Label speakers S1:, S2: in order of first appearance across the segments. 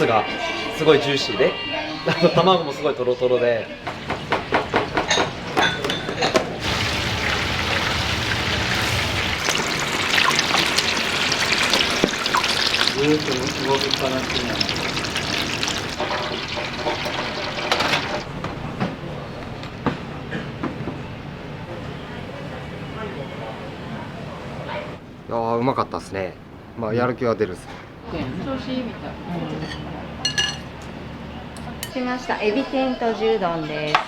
S1: ツがすごいジューシーで、あと卵もすごいトロトロで。
S2: ずーっと動きっぱなしになる。
S1: いやー、うまかったですね。まあやる気は出るっす。
S3: 調子いいみたい。
S4: しました。エビ天と重丼です。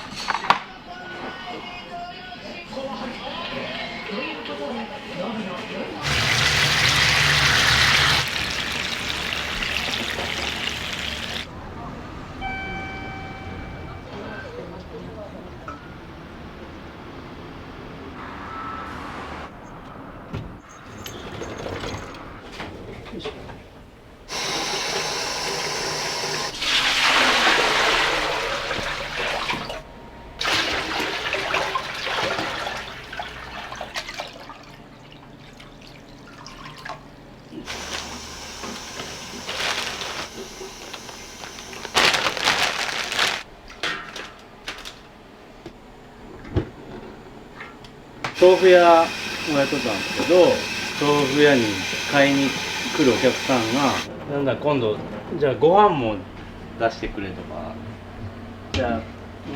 S2: 豆腐屋をやっとったんですけど、豆腐屋に買いに来るお客さんが、なんだ今度じゃあご飯も出してくれとか、じゃあ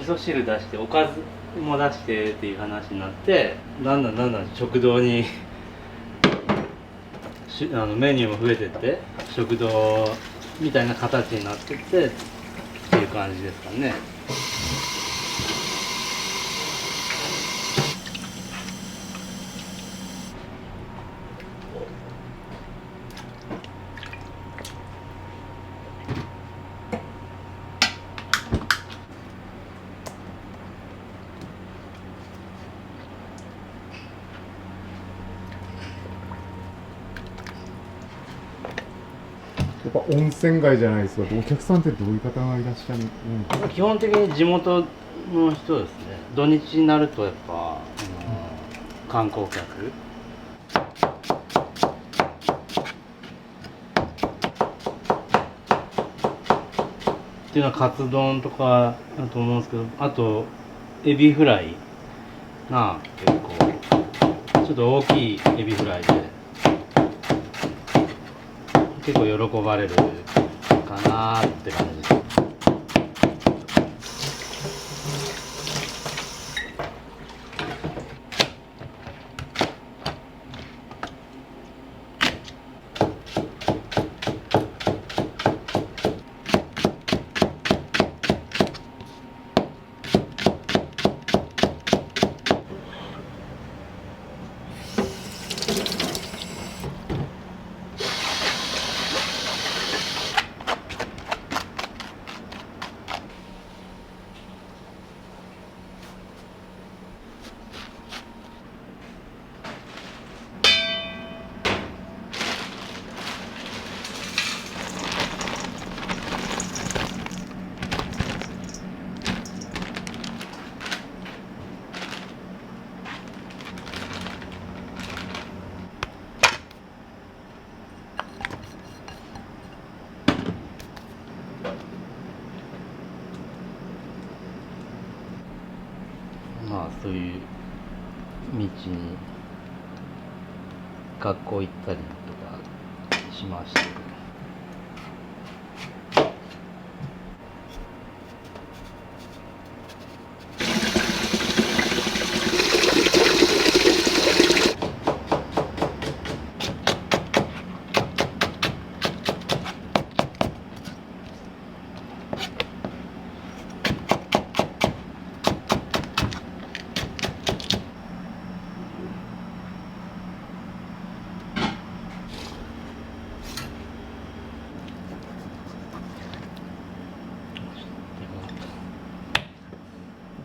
S2: 味噌汁出しておかずも出してっていう話になって、だんだん食堂にメニューも増えてって食堂みたいな形になってってっていう感じですかね。
S5: やっぱ温泉街じゃないですか。お客さんってどういう方がいらっしゃるの？
S2: 基本的に地元の人ですね。土日になるとやっぱ、観光客っていうのはカツ丼とかだと思うんですけど、あとエビフライが結構ちょっと大きいエビフライで結構喜ばれるかなーって感じです。まあそういう道に学校行ったりとかしましたけど、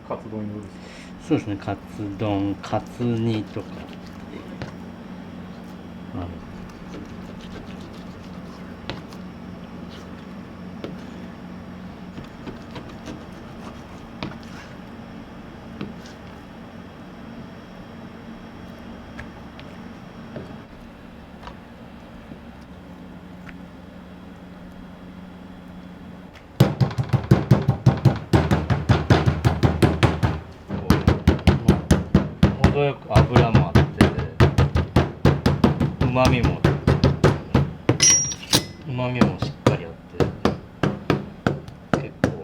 S5: カツ丼用ですか？
S2: そうですね、カツ丼、カツ煮とかっていう、どよく油もあってうまみもしっかりあって結構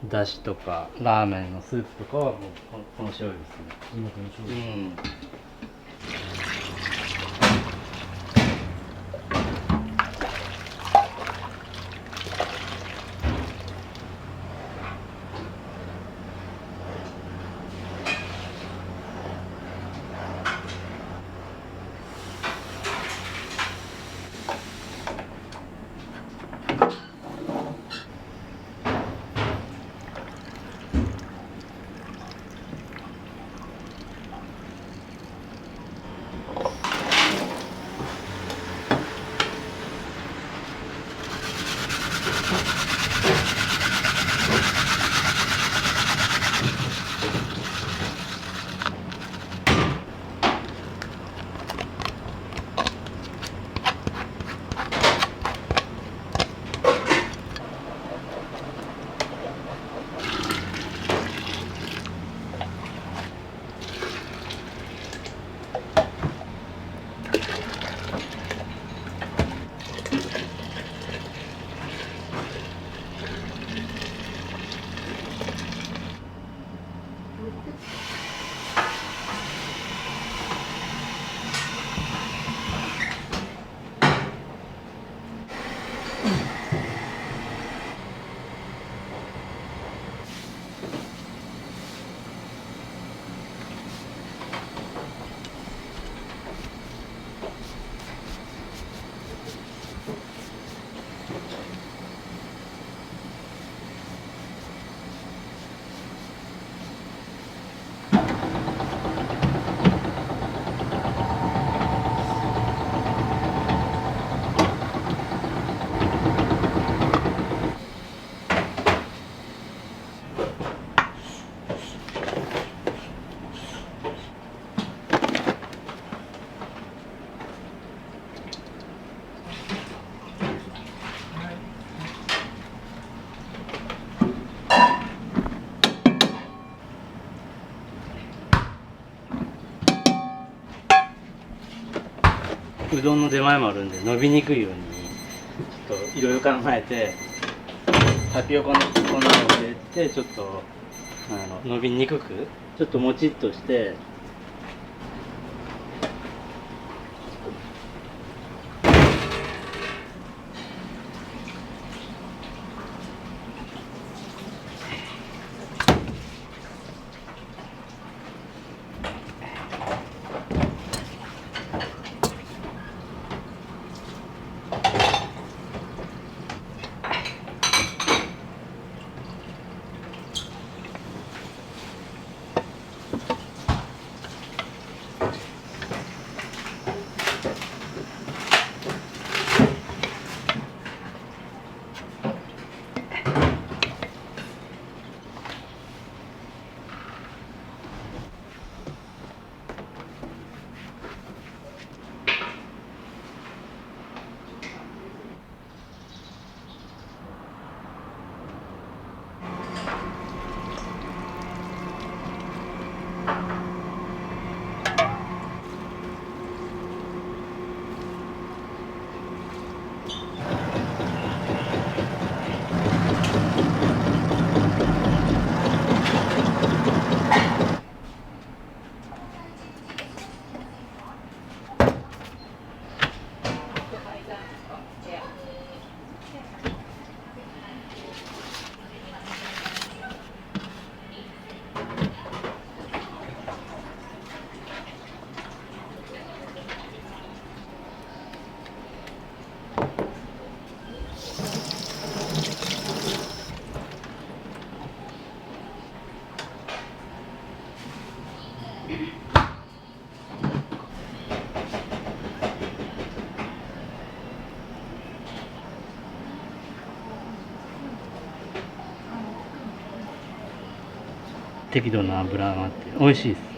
S2: だしとかラーメンのスープとかはもうこの醤油ですね。
S5: 今この醤油。
S2: うん。うどんの出前もあるんで伸びにくいようにちょっといろいろ考えてタピオカの粉を入れてちょっと伸びにくくちょっともちっとして適度な油があって美味しいです。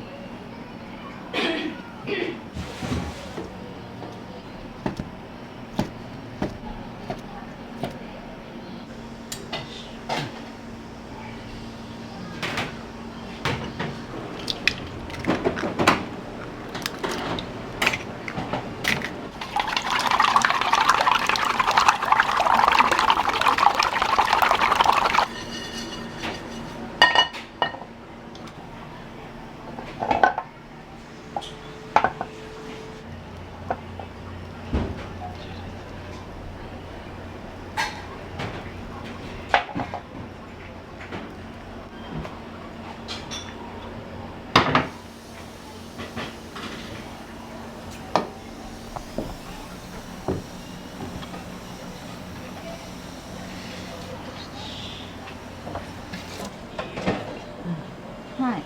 S4: はい。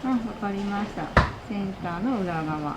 S4: あ、わかりました。センターの裏側。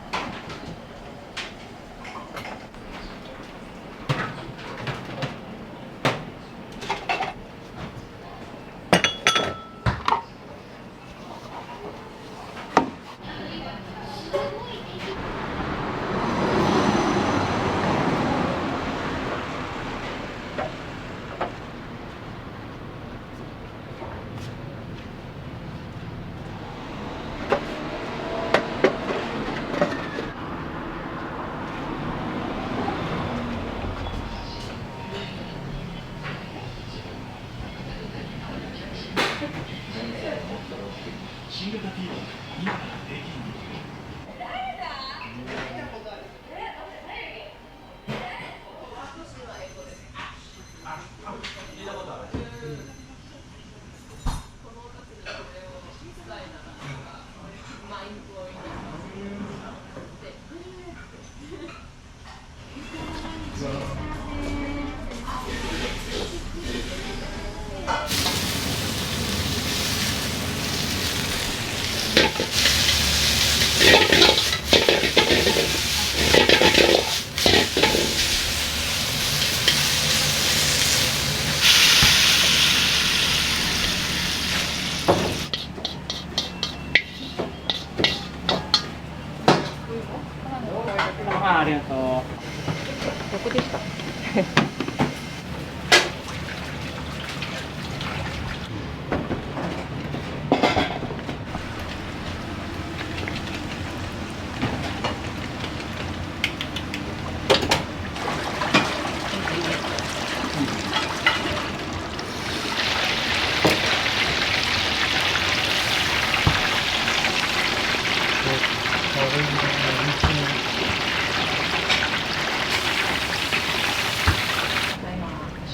S2: ありがとう。
S4: どこでした？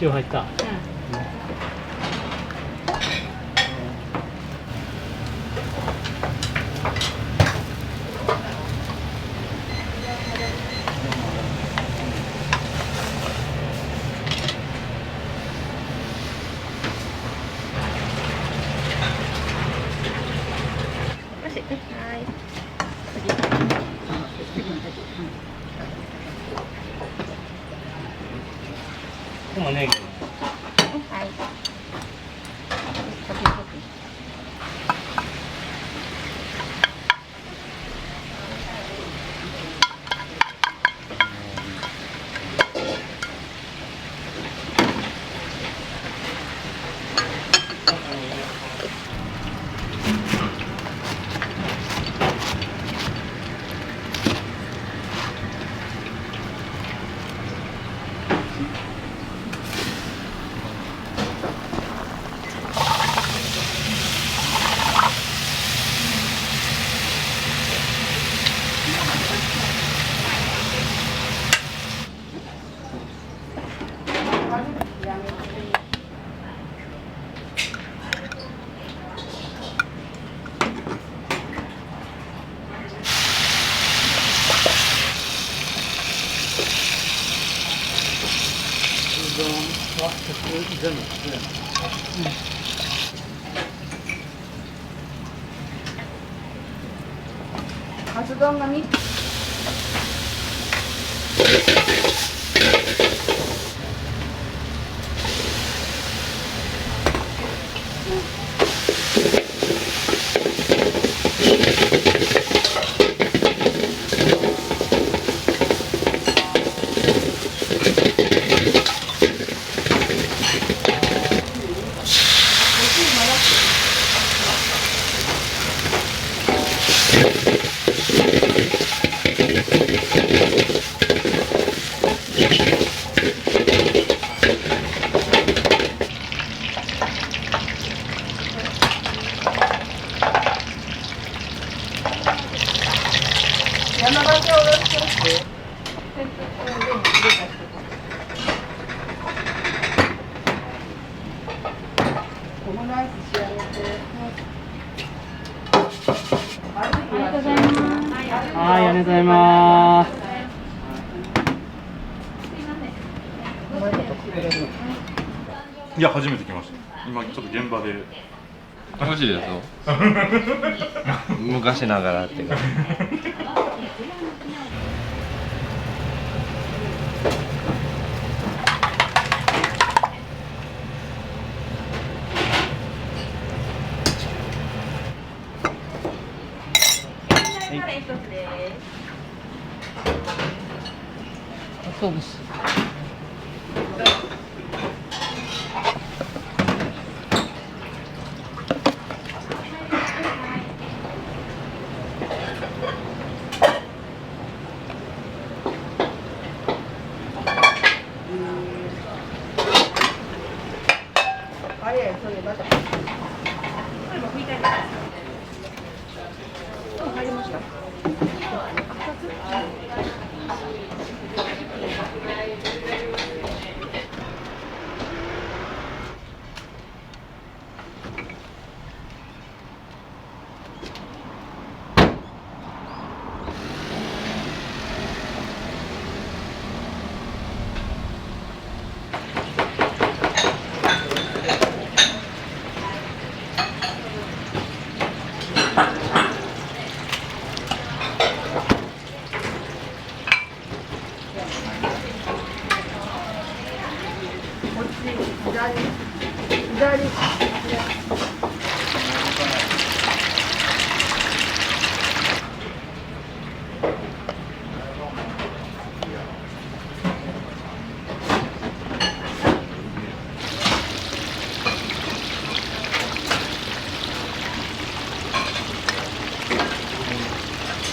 S2: 塩入った。
S4: よし、はい。
S2: でもネギ。
S4: はい。
S2: 全部。
S4: カツ丼が3つ。
S2: はい、ありがとうございます。
S6: いや初めて来ました。今ちょっと現場で。
S1: 楽しいですよ。昔ながらっていうか。
S3: そうです。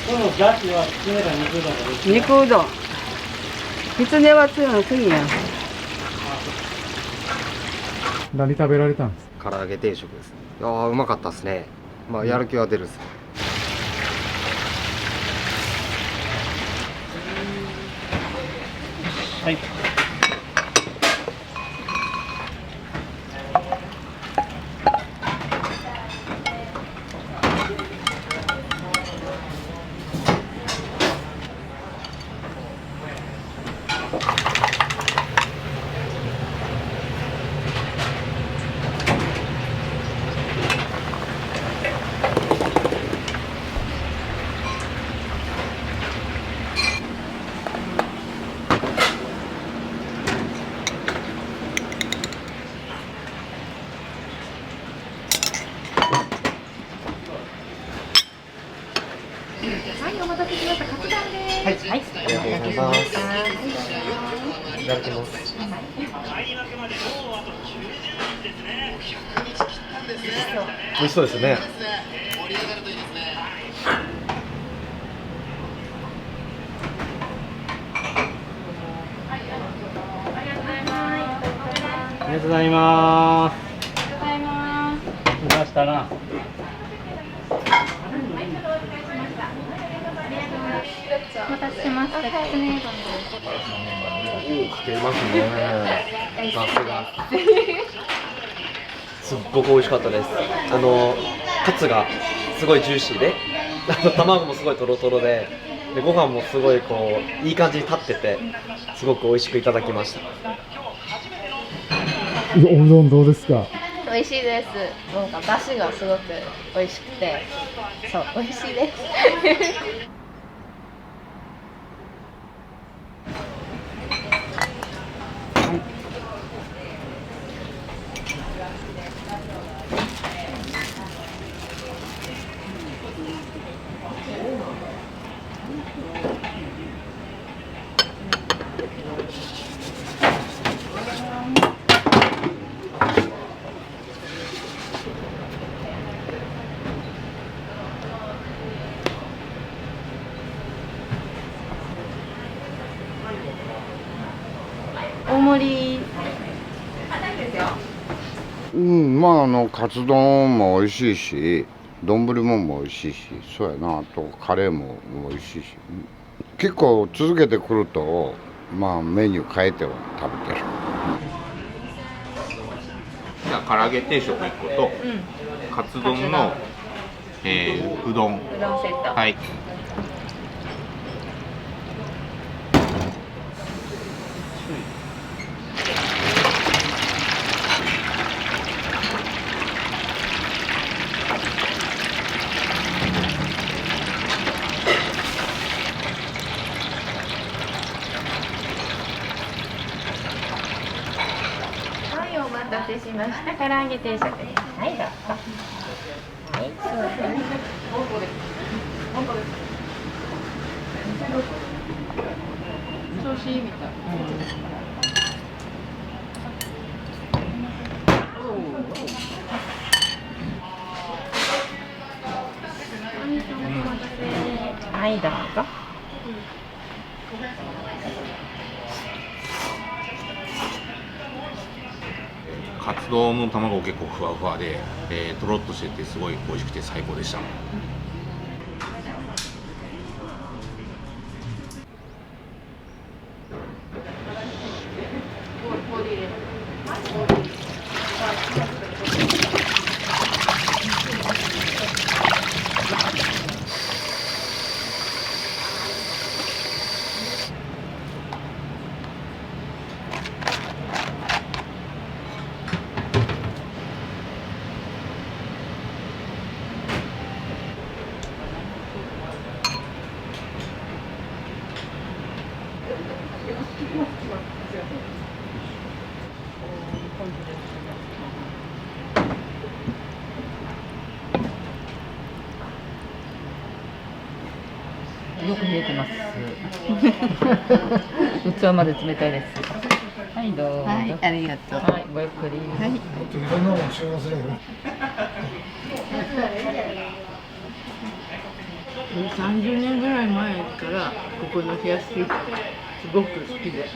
S2: このガチはきつねか肉だか
S4: 肉うどん。きつねは強いの次や。
S5: 何食べられたんですか？
S7: 唐揚げ定食です。いやーうまかったですね。まあやる気は出るっす。
S2: はい。
S3: はい、お待たせしました。カツ丼です。はい、
S7: ありがとうございます。いただきます。
S1: 美味しそうですね。
S2: ありがとうございます。
S4: ありがとうございます。
S2: 出したな。
S4: お待たせしました。きつねうどんです。
S1: かけますね。さすが。すっごく美味しかったです。カツがすごいジューシーで、卵もすごいトロトロで、ご飯もすごいこういい感じに立ってて、すごく美味しくいただきました。
S5: おうどんどうですか？
S8: 美味しいです。なんか出汁がすごく美味しくて、そう美味しいです。
S4: 大盛り。
S9: うんまあカツ丼も美味しいし丼も美味しいしそうやなあとカレーも美味しいし結構続けてくるとまあメニュー変えては食べてる。
S10: じゃあ唐揚げ定食1個と、カツ丼の、うどん
S8: うどんセット。
S10: はい。
S8: はい、お待たせしました。唐揚げ定食です。はい、どうぞ。はい、そうですね。
S4: 調子いいみたい。
S8: はい、どうぞ。
S10: カツ丼の卵結構ふわふわで、とろっとしててすごい美味しくて最高でした。
S3: よく見えてます。器まで冷たいです。はいどうぞ。
S4: はい、ありがとう。
S3: はい、ごゆっくり。
S4: はい。30年ぐらい前からここの冷やし中華すごく好きで、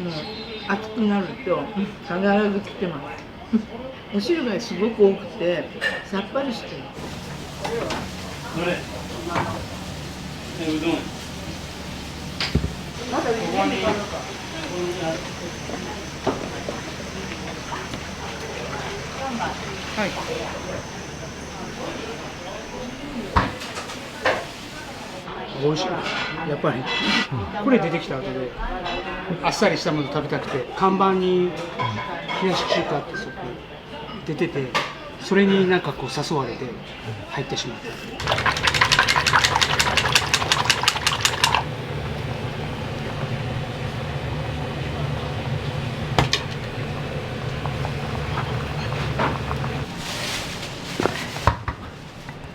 S4: もう暑くなると必ず来てます。お汁がすごく多くてさっぱりしてる。
S2: どれ？うどん。
S3: はい。
S11: 美味しい。やっぱりこれ出てきた後であっさりしたもの食べたくて看板に冷やし中華ってそこ出ててそれになんかこう誘われて入ってしまった。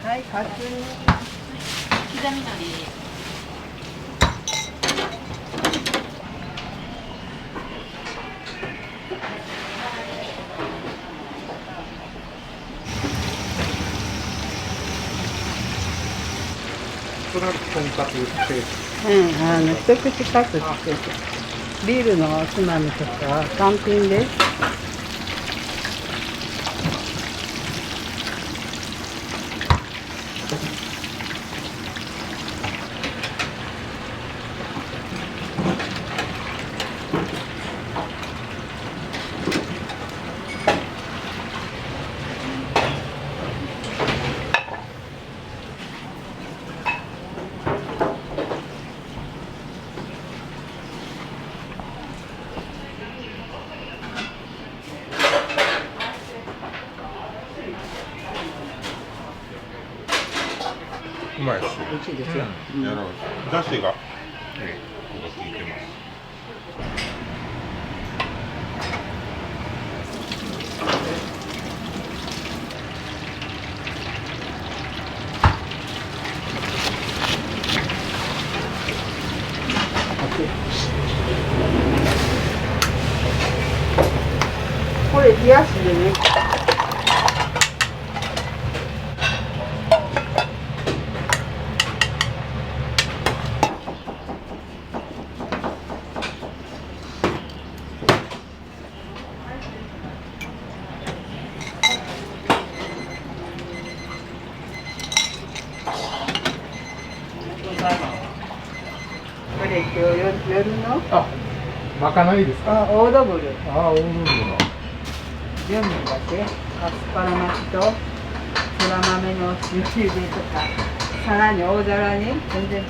S4: はい、カツ煮。刻みのり。
S11: これはとんかつ定食。
S3: 一口カツってビールのおつまみとか単品です。
S6: うまいです。
S11: 美味しいですよ。
S6: だしが、ここ効いてます。
S4: これ冷やしでね。
S5: あ、まかないですか。
S3: あ、オードブル。
S5: あ、オードブルの。
S3: 準備だけ。アスパラ巻きとそら豆の塩ゆでとか、さらに大皿に全然。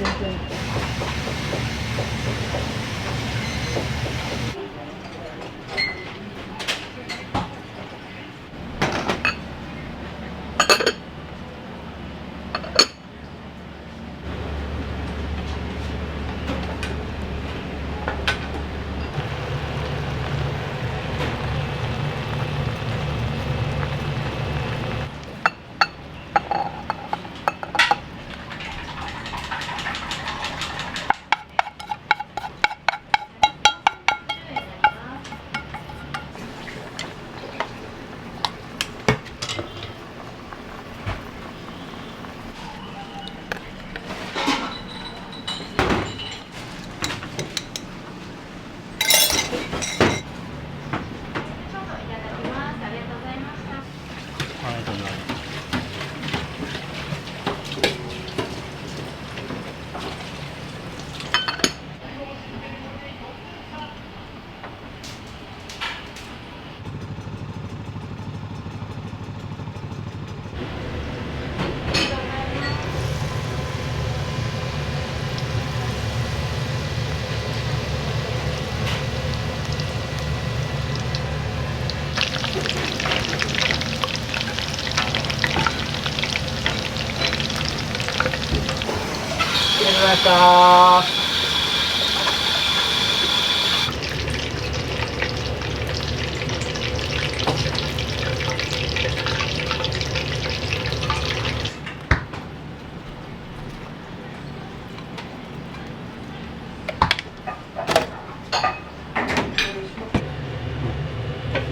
S11: ました。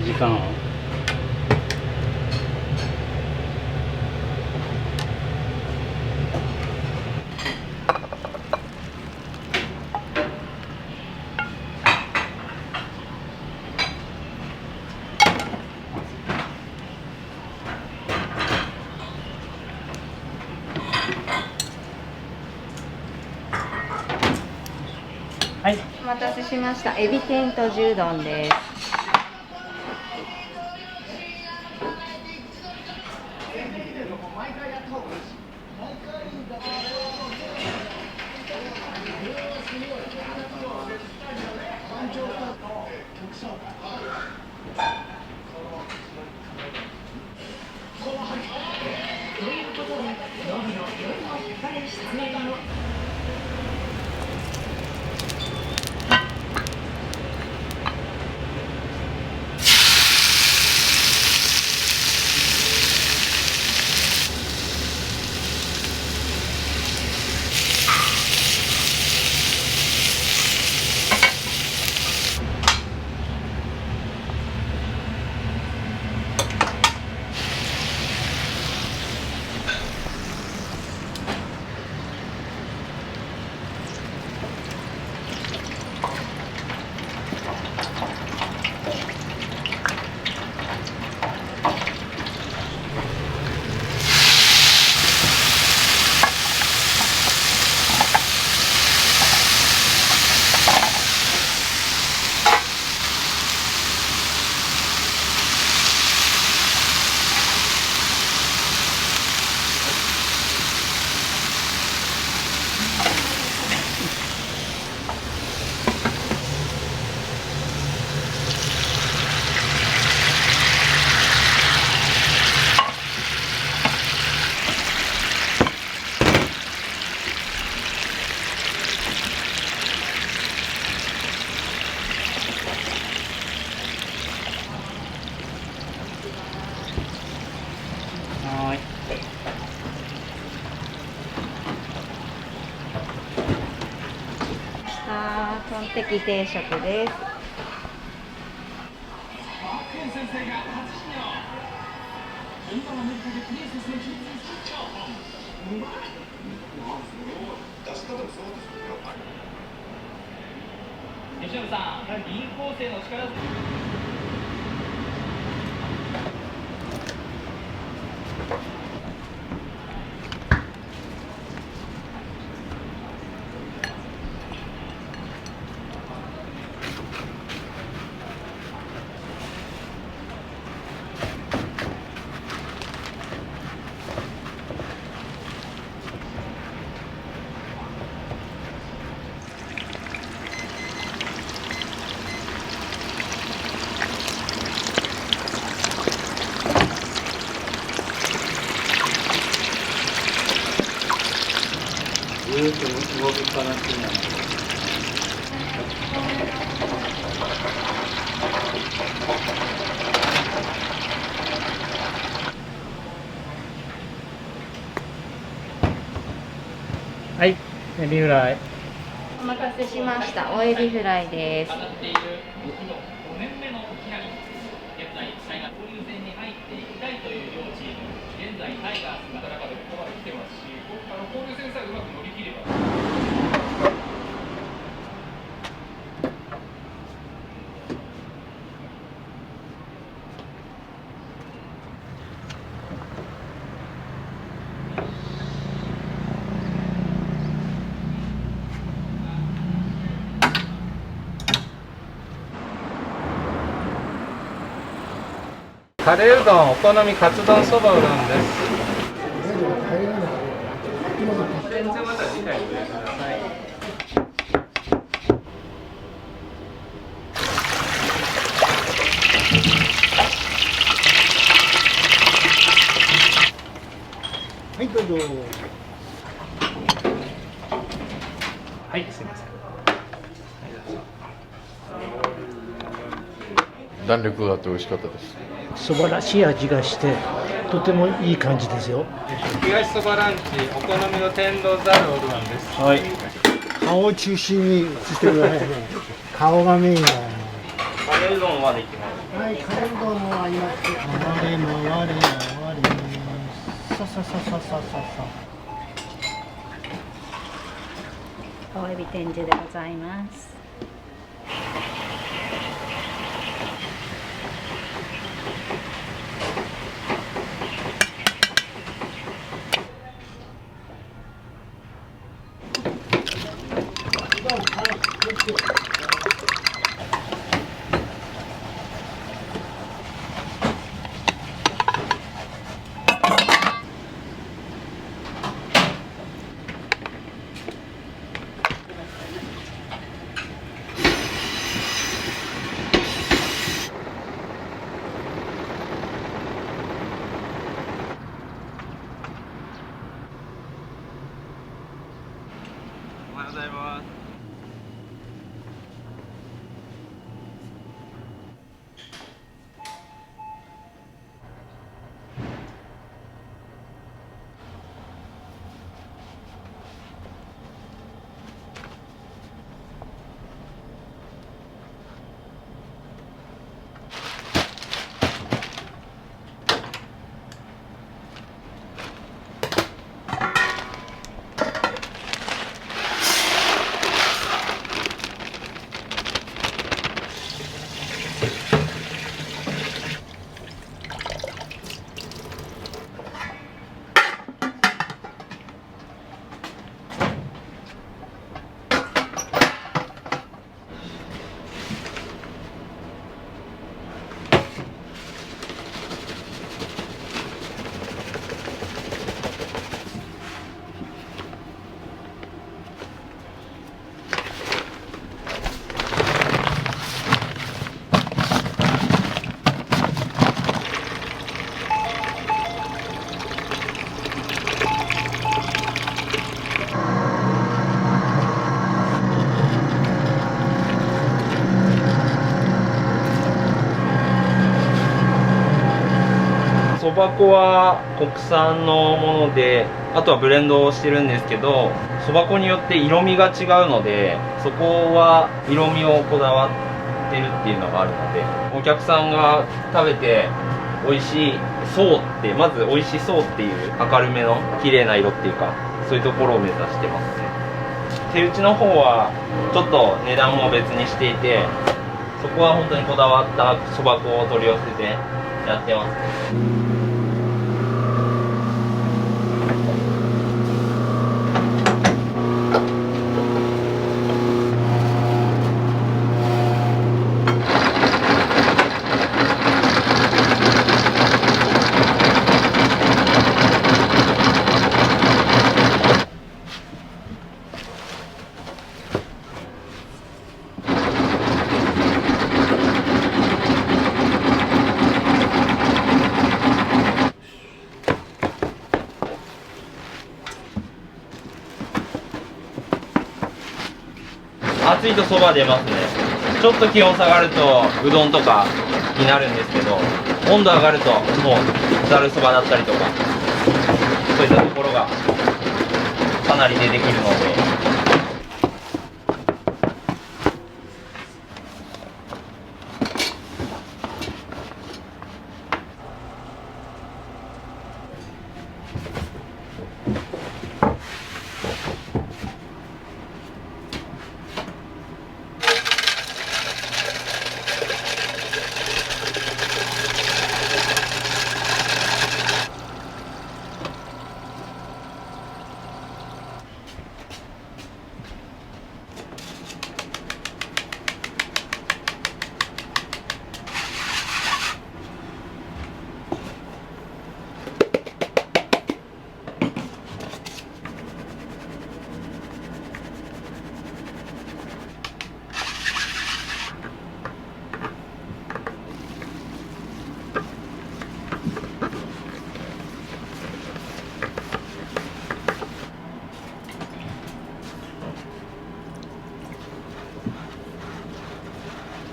S2: 時間を
S8: はい、お待たせしました。エビ天と重丼です。トンテキ定食です。
S12: 吉野さん、銀行生の力。
S11: エビフライ。
S8: お待たせしました。おエビフライです。
S2: カレーうどん、お好みカツ丼そばうどんです。全然また次回ご覧ください。
S11: はい、どうぞ。はい、すみません。
S13: 弾力があって美味しかったです。
S11: そばらしい味がしてとてもいい感じですよ。
S2: 東そばランチ、お好みの天童ざるおうどんです。
S11: はい。顔を中心にしてくださいね。顔がメインだよね。
S2: カレーうどんはできます。
S11: はい、カレーうどんもあります。回れ回れ回れ。さささささささ。
S8: おエビ天重でございます。
S2: おはようございます。
S14: そば粉は国産のもので、あとはブレンドをしてるんですけど、そば粉によって色味が違うので、そこは色味をこだわってるっていうのがあるので、お客さんが食べて美味しそうって、まず美味しそうっていう明るめの綺麗な色っていうか、そういうところを目指してますね。手打ちの方はちょっと値段も別にしていて、そこは本当にこだわったそば粉を取り寄せてやってます。暑いとそば出ますね。ちょっと気温下がるとうどんとかになるんですけど、温度上がるともうざるそばだったりとか、そういったところがかなり出てくるので。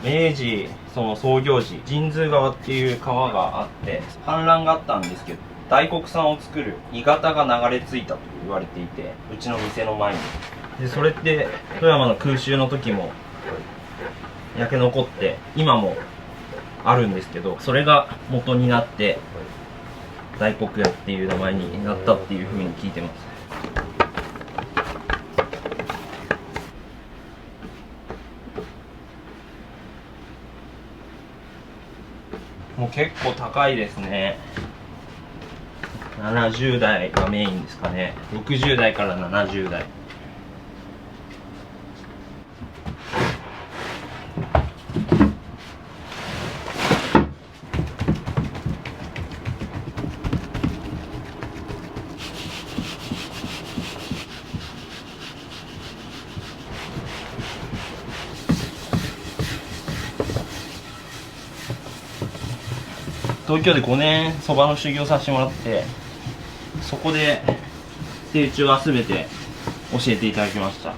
S14: 明治その創業時、神通川っていう川があって氾濫があったんですけど、大黒さんを作る鋳型が流れ着いたと言われていて、うちの店の前にで、それって富山の空襲の時も焼け残って今もあるんですけど、それが元になって大黒屋っていう名前になったっていう風に聞いてます。もう結構高いですね。70代がメインですかね。60代から70代。東京で5年そばの修行させてもらって、そこで手打ちを集めて教えていただきました。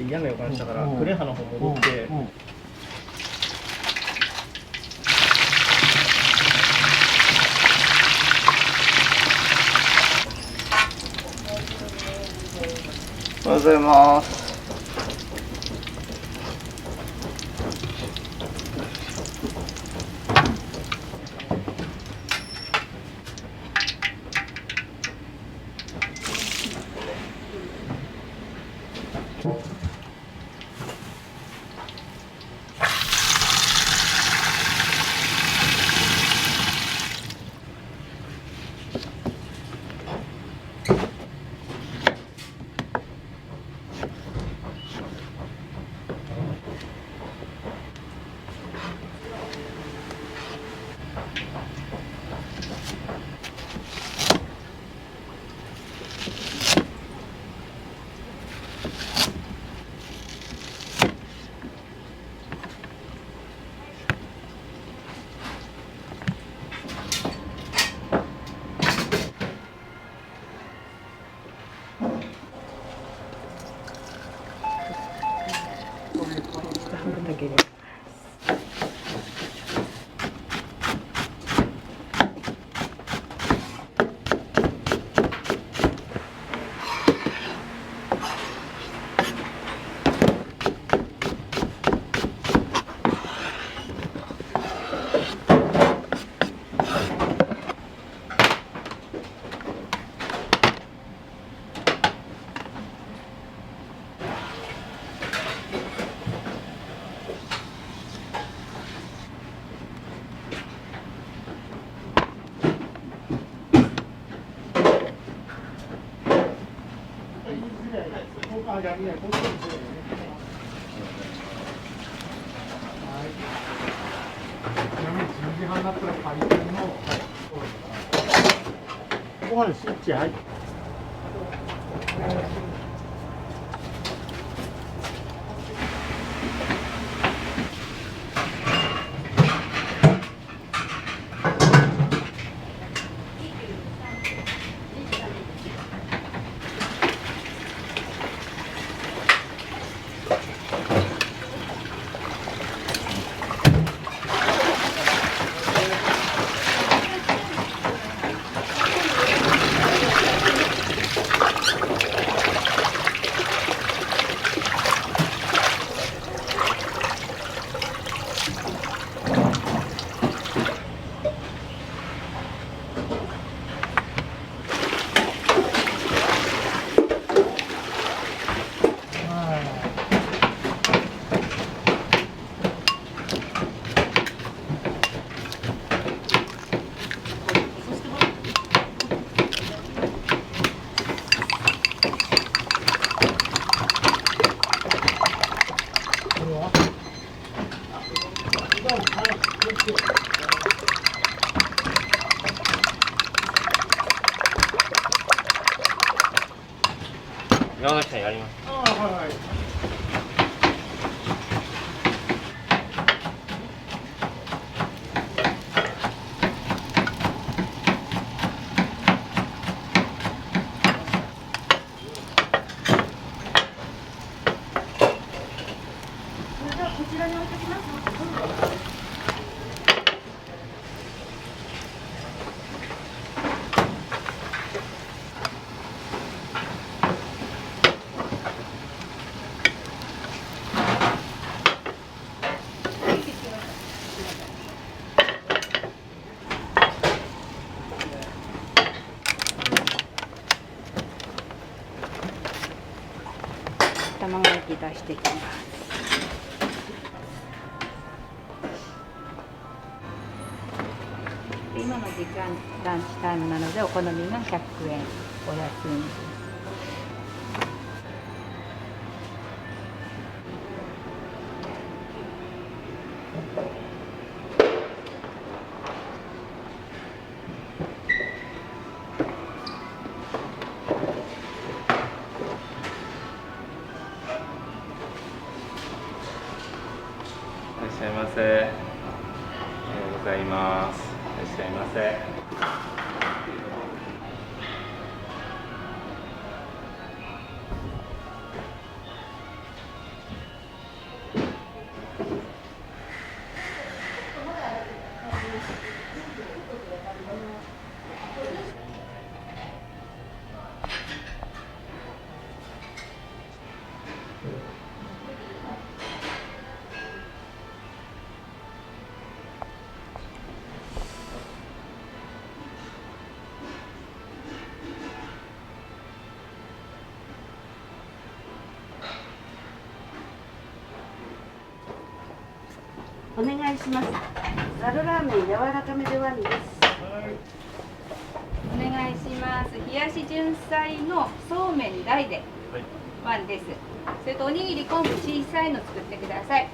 S14: 嫌な予感したから呉羽の方戻って、
S2: おはようございます。
S11: ご飯スイッチ入って
S14: 山崎さんやります。
S8: こちらに置いてきます。卵焼き出してきます。今の時間ランチタイムなのでお好みが100円お安いに。
S14: いらっしゃいませ。おはようございます。いらっしゃいませ。
S3: お願いします。ざるラーメン柔らかめでワンです。
S8: お願いします。冷やし純菜のそうめん大でワンです。それとおにぎり昆布小さいの作ってください。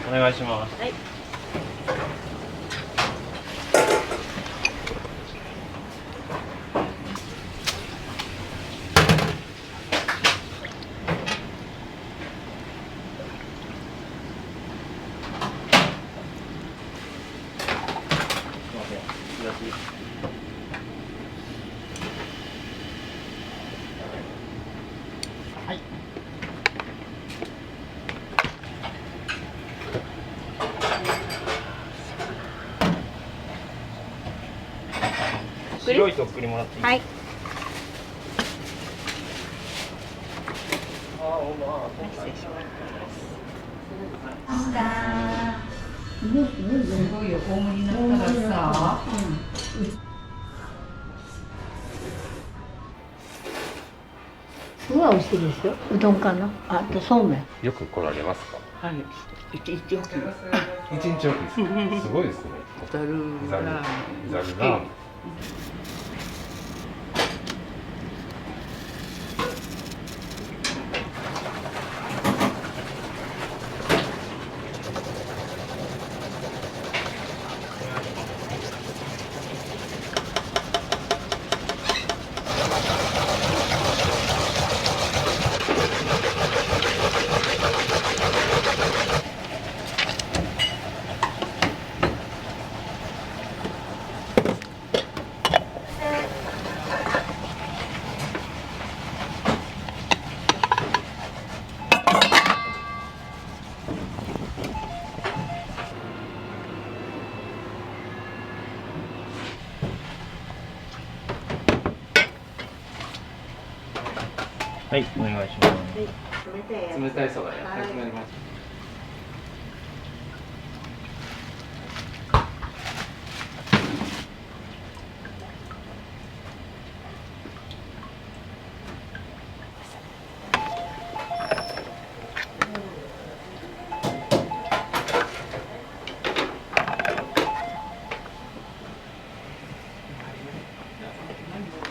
S14: お願いします。
S8: はい。
S14: 白いとっくりもらっていい？
S8: はい。
S4: すごいよ、大盛りになったらさ。
S15: は美味しいですよ。うどんかな。あとそうめん。
S13: よく来られますか？
S4: はい。一日おき。
S13: 一日おきです。すごいですね。
S4: ざるラーメン。
S13: ざるラーメン。
S2: はいお願いします。冷たいそばやかしこまりました。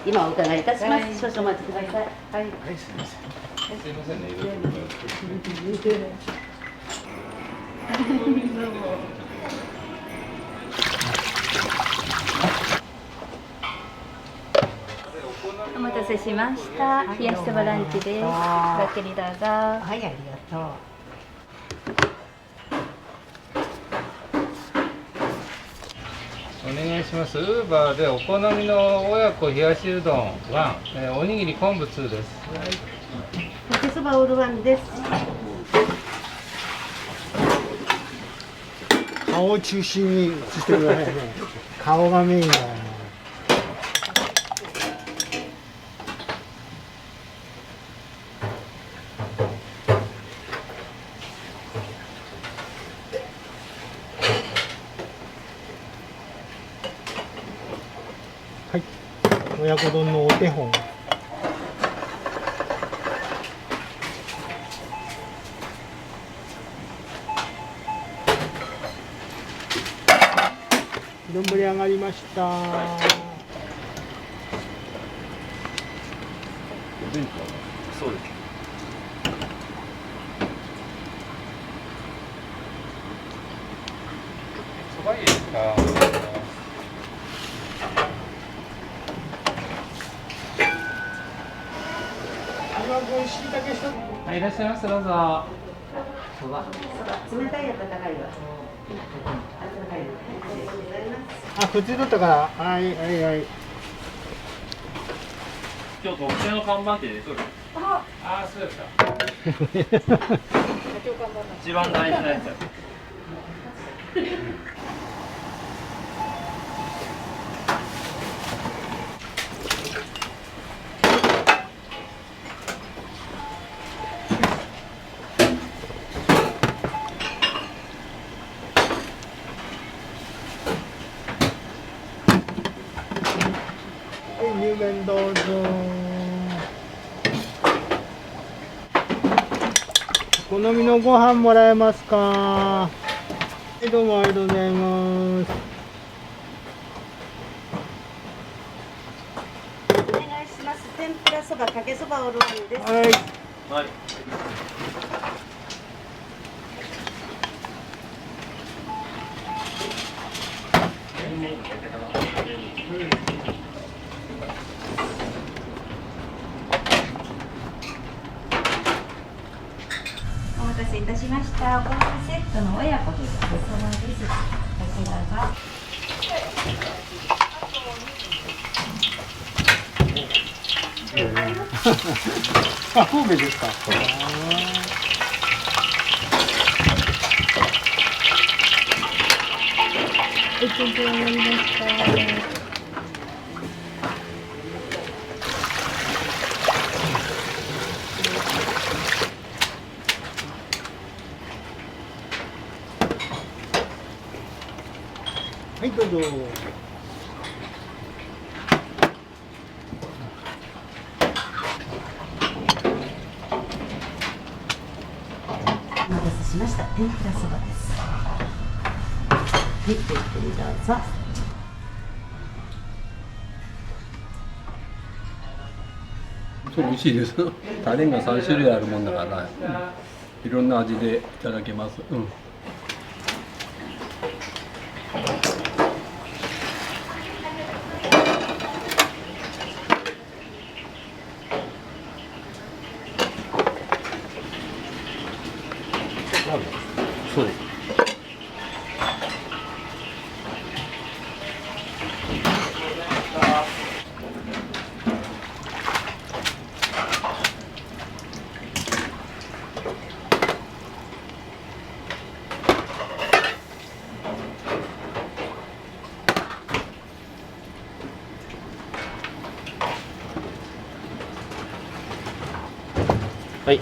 S15: 今お伺いいたします。少々お待ちください。はい。
S2: はい、すみません。すみませんね、いろいろ
S8: お待たせしました。冷やしそばランチです。ごゆっくりどうぞ。はい、ありがとう。
S2: お願いします。ウーバーでお好みの親子冷やしうどん1、おにぎり昆布2です。
S15: かけそばオールワンです。
S11: 顔を中心にしてくださいね。顔がメインだ。はい、親子丼のお手本。丼上がりました。
S2: そうです。そばいいですか。はい、いらっしゃいませ、どうぞ。そば。
S15: 冷たいやったら高いわ。
S11: あ、こっちだったから。はいはいはい。
S14: 今日特製の看板って出とる。
S2: あ、そうですか。
S14: 一番大事なやつや。
S11: 入麺どうぞ。お好みのご飯もらえますか。はい、どうもありがとうございます。
S15: お願いします。天ぷらそば、かけそばオールワンです。
S11: はい。
S14: はい。
S8: お待たせいたしました。お好みセットの親子でかけそばです。こちらが。
S11: あ、神戸ですか。
S8: おちんぷになりました。
S11: はい、どうぞ。
S15: お待たせしました。天ぷらそばです。はい、ゆっくりどうぞ。
S16: そう美味しいです。タレが3種類あるもんだから、いろんな味でいただけます。うん。そうです。
S14: はい。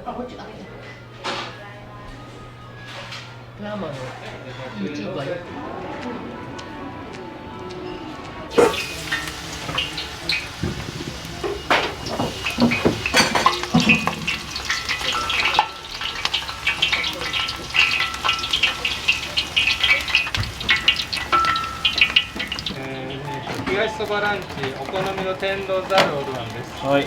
S4: あ、こっちか。富山の YouTuber よ。
S2: 冷やしそばランチ、お好みの天童ざるおるあんです。
S14: はい。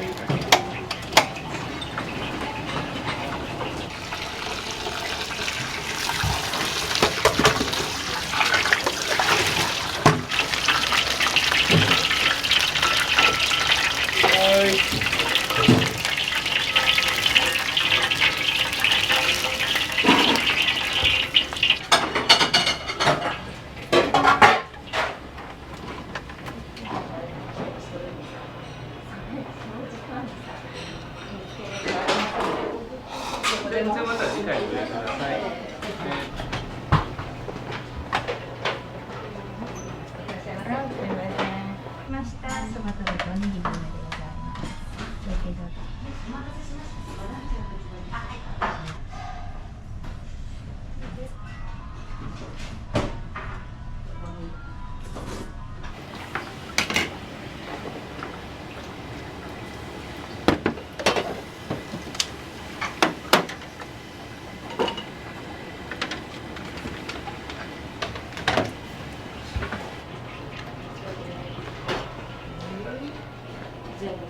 S2: 全然また次回おやりください。
S15: ました。そばとおにぎりでございます。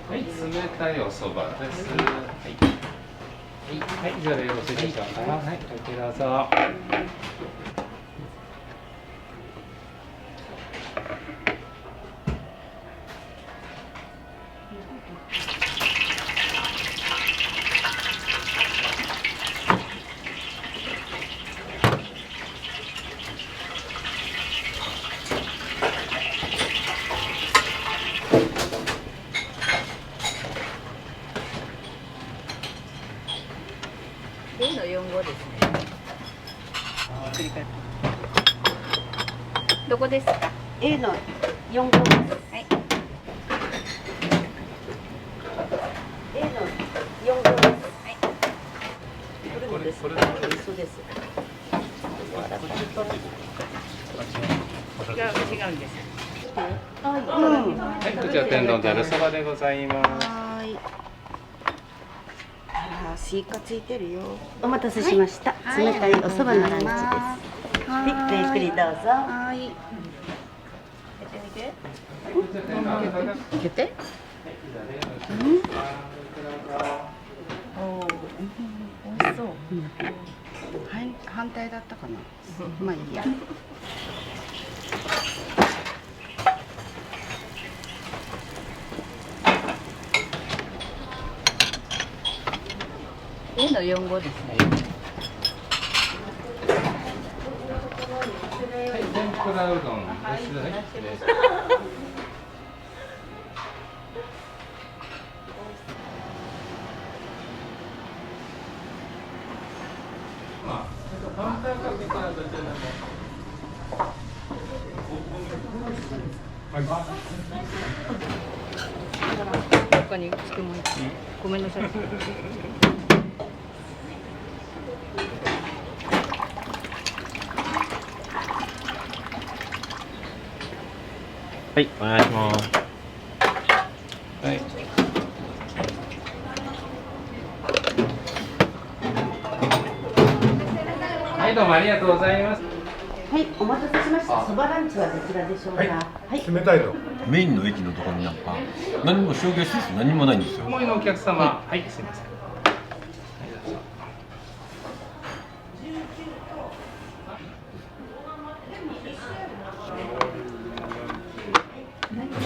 S2: はい、冷たいおそばです。はい、はい、じゃあよろしいでしょうか。はい、お手どうぞ。
S8: 例の4号ですね。繰り返す。どこですか。A の4号です。はい。A の4号です。はい。これです。これそうです。違うんです。
S2: はい、こちら天丼ざるそばでございます。
S15: はい。スイカついてるよ。お待たせしました。冷たいお蕎麦のランチです。はい、ゆっくりどうぞ。はい。開けて。おお、美味しそう。反対だったかな。まあいいや。
S8: A の4号ですね。
S2: はい、天ぷらうどんです。はい、失礼します。
S8: 他につくもん。ごめんなさい。
S14: はい、お願いします。
S2: はい。はい、どうもありがとうございます。
S15: はい、お待たせしました。そばランチはどちらでしょうか。はい。
S13: 冷たいの。メインの駅のところになんか何も商業施設何もないんですよ。
S2: 思いのお客様、はい、すみません。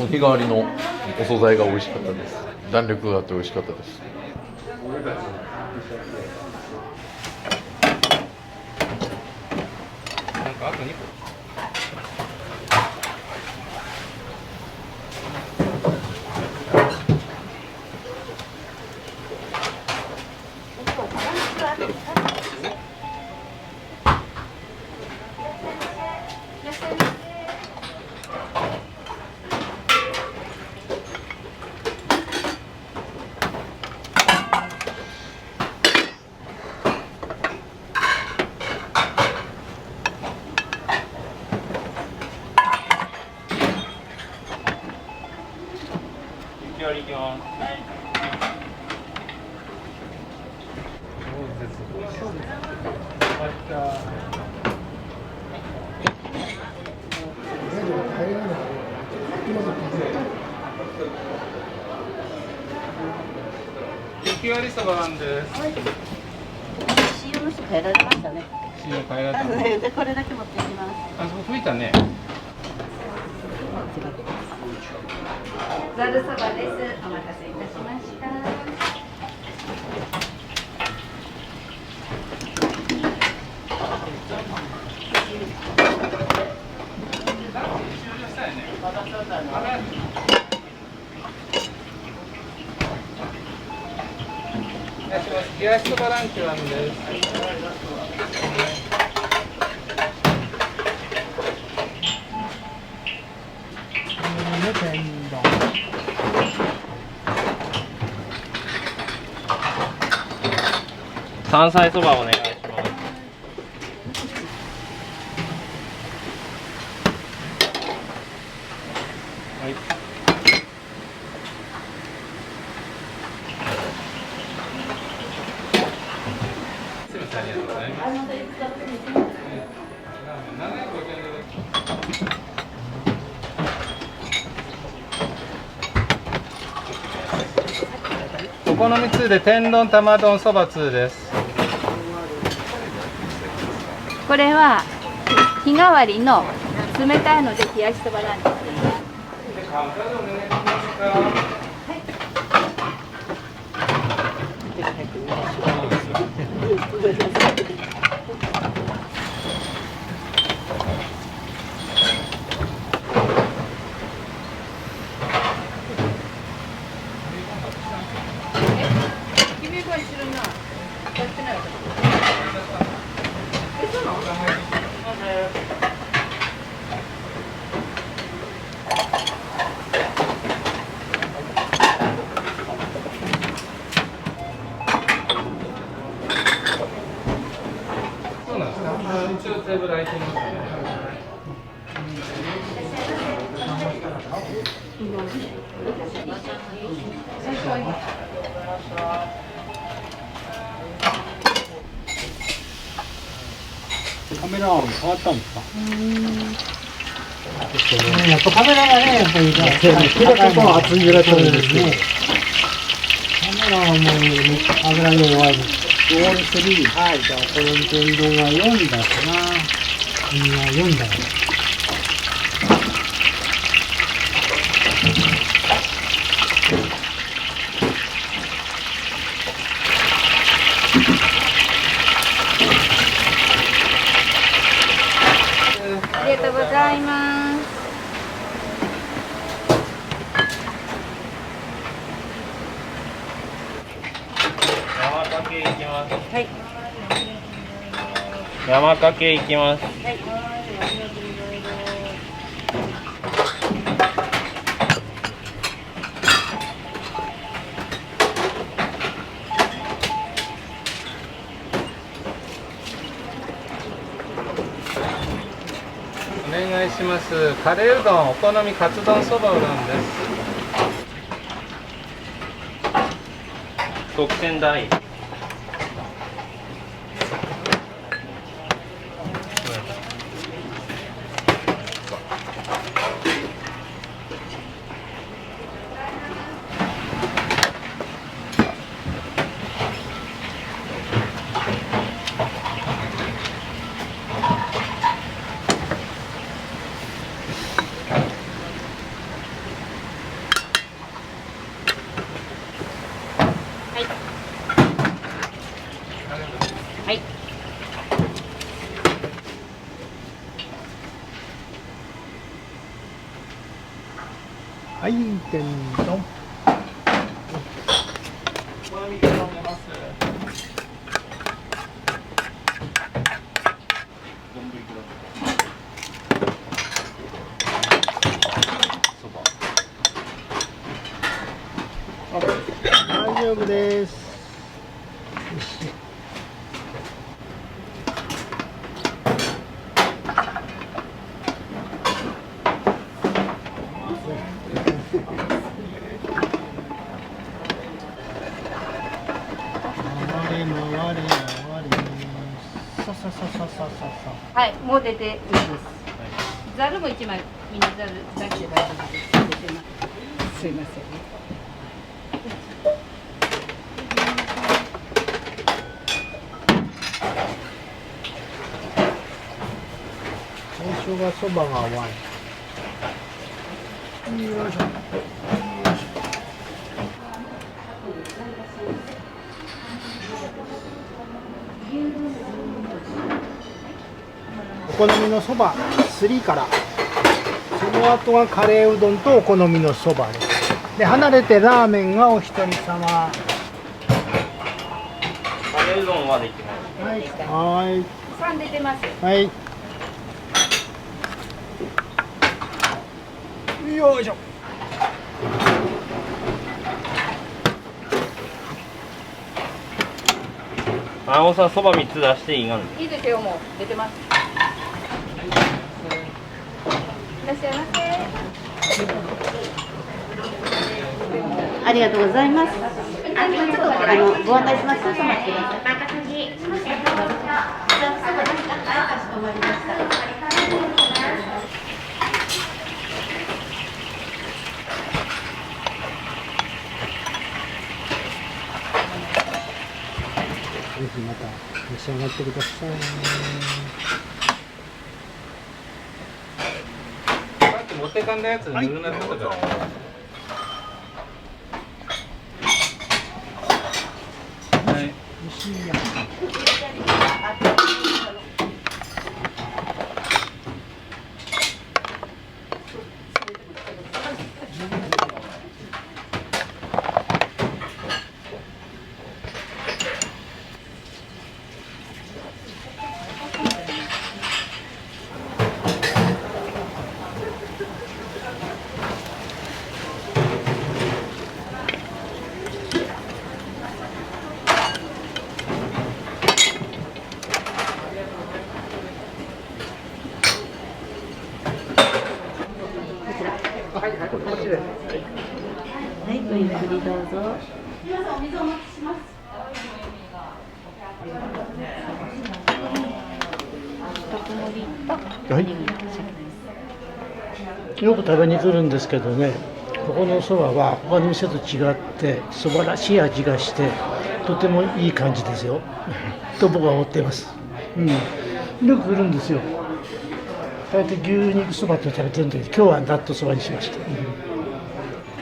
S17: 日替わりのお惣菜が美味しかったです。弾力があって美味しかったです。
S2: あと2個。行きます。雪割りそばなんです。
S15: 塩の人変えられましたね。
S2: 塩変えられた。
S15: でこれだけ持ってきます。
S2: あ、そこ吹いたね。
S8: ざるそばです。お待たせいたしました。
S2: 冷やしそばランチなんです。
S14: 山菜そばお願いします。はい。
S2: すみません、ありがとうございます。お好み2で天丼玉丼そば2です。
S8: これは日替わりの冷たいので冷やしそばランチです。君が知るな。やってない。そうなの？
S2: そうなんですか。一応テーブル空いてますね。
S11: カメラマン変わったんですか。やっぱカメラがね、やっぱり熱いぐらい撮るんですね。カメラはもう油に弱いです。ロール3、はい、じゃあこれの天丼は4だかな。みんな4だよ。
S8: ありがとうございます。
S14: 山かけいきます。
S8: はい。
S14: 山かけいきます。
S8: はい。
S2: お願いします。カレーうどん、お好みカツ丼そばうどんです。
S14: 特選大。
S11: はい、天丼。大丈夫です。
S8: はい、もう出ていいです。ざるも一枚、ミニざる出して大丈夫です。出てます。すいませんね。
S11: 最初がそばがワイン。よいしょ。お好みのそば3から、その後がカレーうどんとお好みのそばです。で離れてラーメンがお一人様。
S14: カレーうどんはできます。
S11: はい。
S8: 3出てます。
S11: はい。よいしょ。
S14: あおさんそば3つ出していいがん。
S8: いいですよ、もう出てます。いらっしゃいませ。
S18: ありがとうございます。ちょっとご案内します。少々お待ちください。かしこまりました。
S11: ぜひまた召し上がってください。
S2: さっき持ってかんだやつぬるなってたから。はい。
S11: 美味しいやん。
S18: はい、ごゆっくりどうぞ。
S8: 皆さんお水お持ちします。
S11: はい。よく食べに来るんですけどね、ここのそばは他の店と違ってそばらしい味がしてとてもいい感じですよと僕は思っています。うん、よく来るんですよ。大体牛肉そばって食べてるんだけど、今日は納豆そばにしました。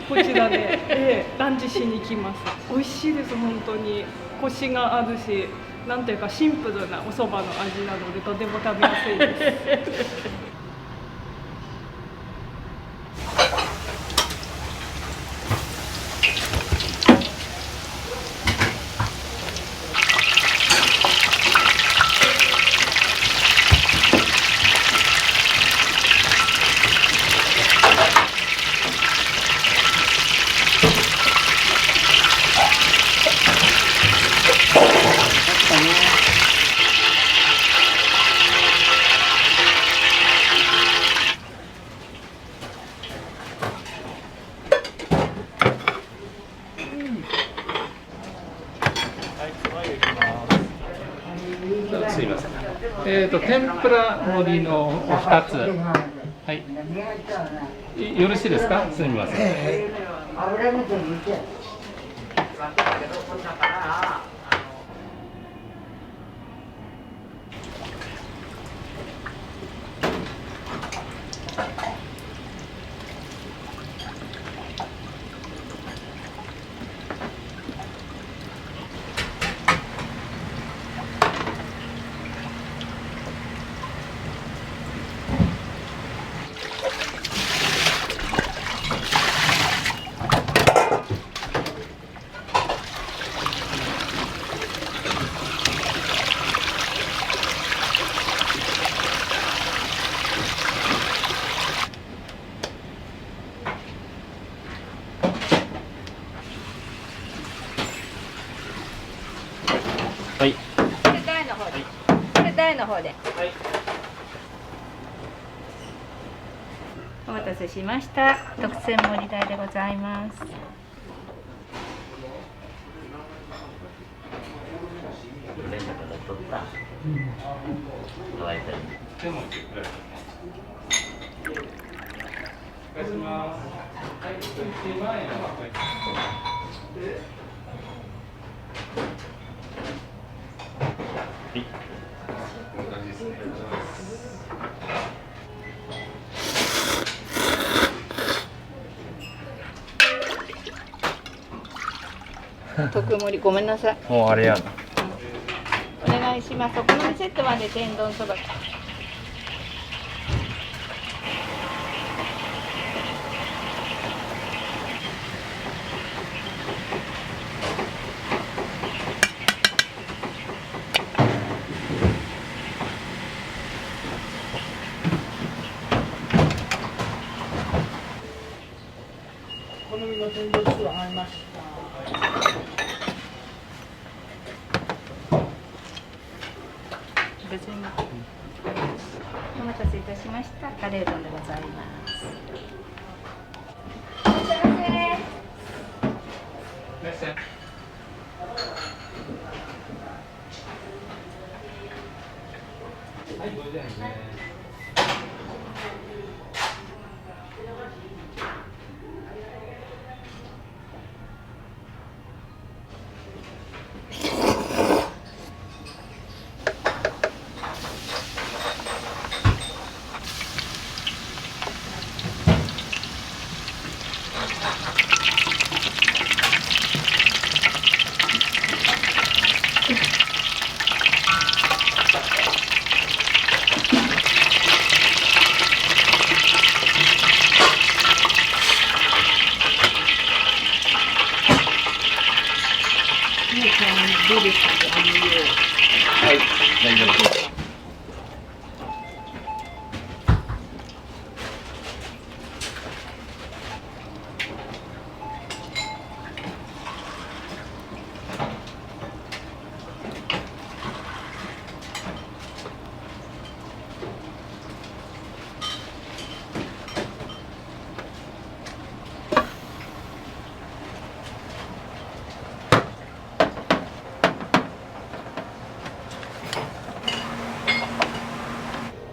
S19: こちらで、ランチしに来ます。美味しいです、本当に。コシがあるし、なんていうかシンプルなお蕎麦の味なのでとても食べやすいです。
S20: すいません。天ぷら盛りの2つ。はい。よろしいですか。すみません。
S8: 前の方で。お待たせしました。特選盛り台でございます。特盛りごめんなさい。
S14: もうあれやな。
S8: お願いします。お好みセットまで天丼そば。
S11: 好みの天丼数合いました。
S8: お待たせいたしました。カレー丼でございます。
S14: はい、大丈夫です。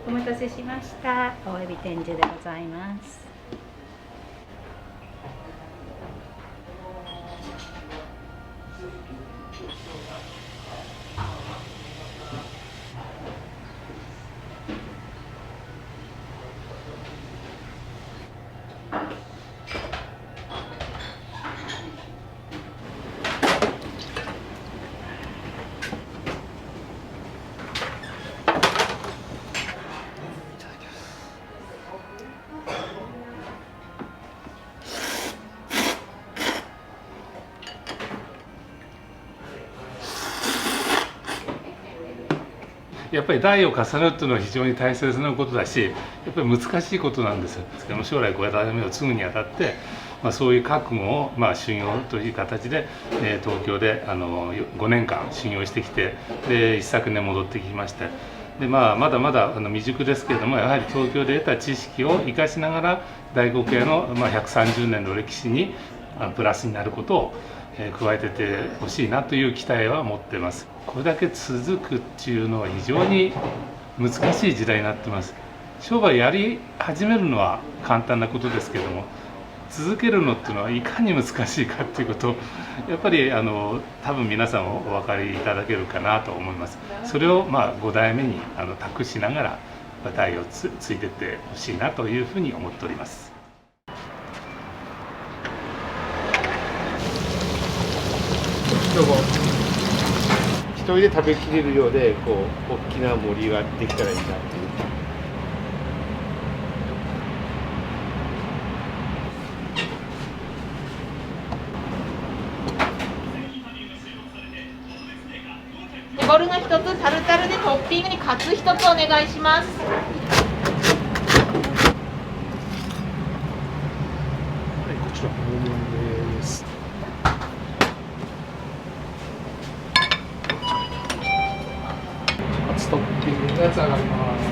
S8: お待たせしました。大エビ天重でございます。
S20: やっぱり代を重ねるっていうのは非常に大切なことだし、やっぱり難しいことなんです。でも将来5代目を継ぐにあたって、そういう覚悟を、修行という形で、東京で5年間修行してきて、で一昨年戻ってきまして、でまだまだ未熟ですけれども、やはり東京で得た知識を生かしながら大黒屋の、130年の歴史にプラスになることを加えててほしいなという期待は持ってます。これだけ続くっていうのは非常に難しい時代になってます。商売やり始めるのは簡単なことですけども、続けるのっていうのはいかに難しいかっていうことをやっぱり多分皆さんお分かりいただけるかなと思います。それを5代目に託しながら代を継いでってほしいなというふうに思っております。
S2: どうも。一人で食べきれるようで大きな森ができたらいいなっていう。
S21: 手ボルが1つ、タルタルでトッピングにカツ1つお願いします。
S11: こちら大盛りです。
S7: ストッピングのやつ上がります。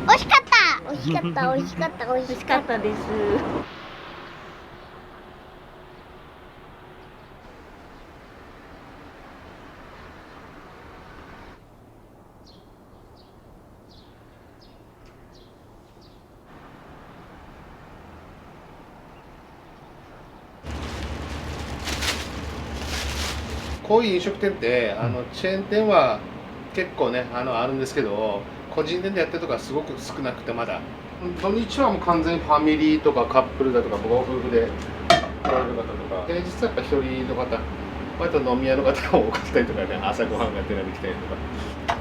S22: 美味しかった。美味しかった。美味しかった。美味しかったです。
S7: こういう飲食店ってチェーン店は結構ねあるんですけど、個人店でやってるとかすごく少なくて、まだ土日はもう完全にファミリーとかカップルだとかご夫婦で来られる方とか、平日はやっぱ一人の方、割と飲み屋の方が多かったりとかね、朝ごはんが手ができたりとか。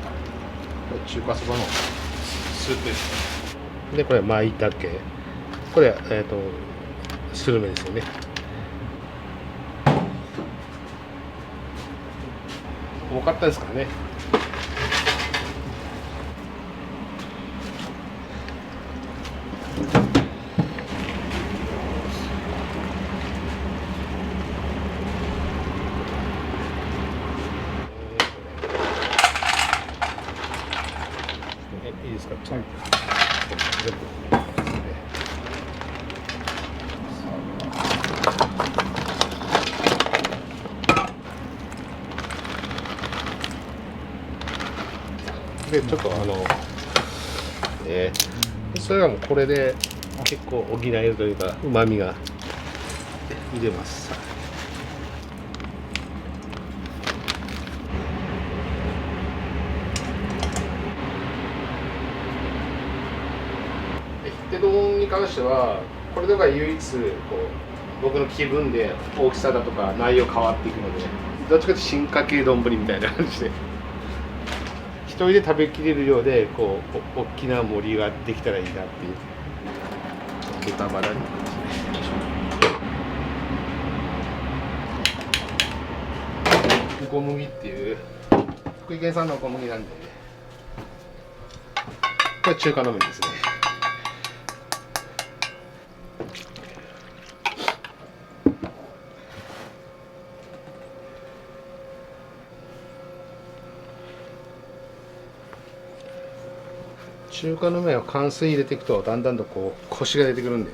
S7: これ中華そばのスープですね。でこれ舞茸、これスルメですよね。多かったですからね。いいですか。はい。全部。でちょっとそれはもうこれで結構補えるというか、うまみが入れます。で丼に関してはこれとか唯一こう僕の気分で大きさだとか内容変わっていくので、どっちかというと進化系丼みたいな感じで。一人で食べきれるようでこう大きな盛りができたらいいなっていう豚バラ肉ですね。小麦っていう福井県産の小麦なんで、これ中華の麺ですね。中華の麺は乾水入れていくとだんだんとこうコシが出てくるんで、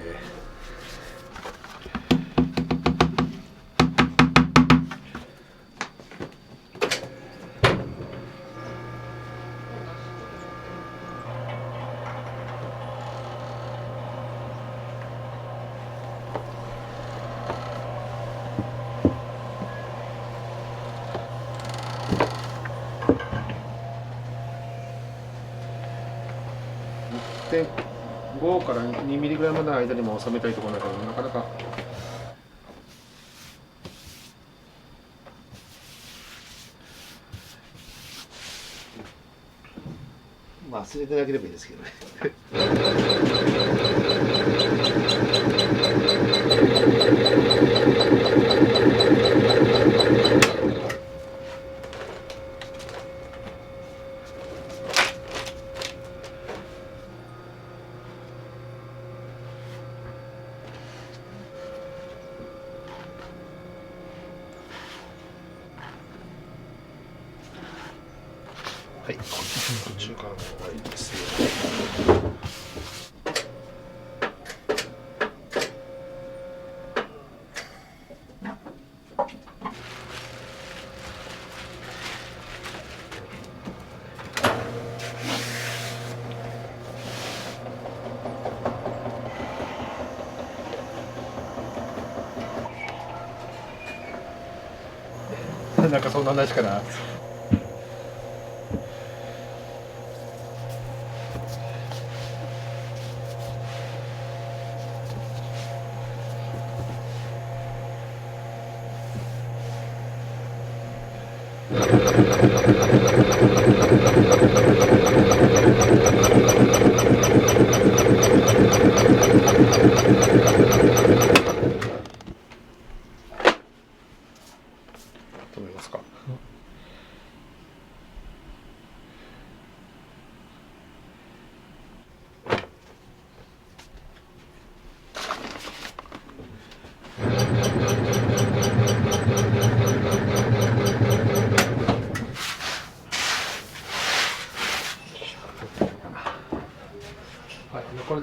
S7: 1.5から2ミリぐらいまでの間にも収めたいところだけど、なかなか忘れてなければいいですけどね。はい、中華の方がいいですよ。なんかそんな話かな。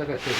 S7: だけは手で。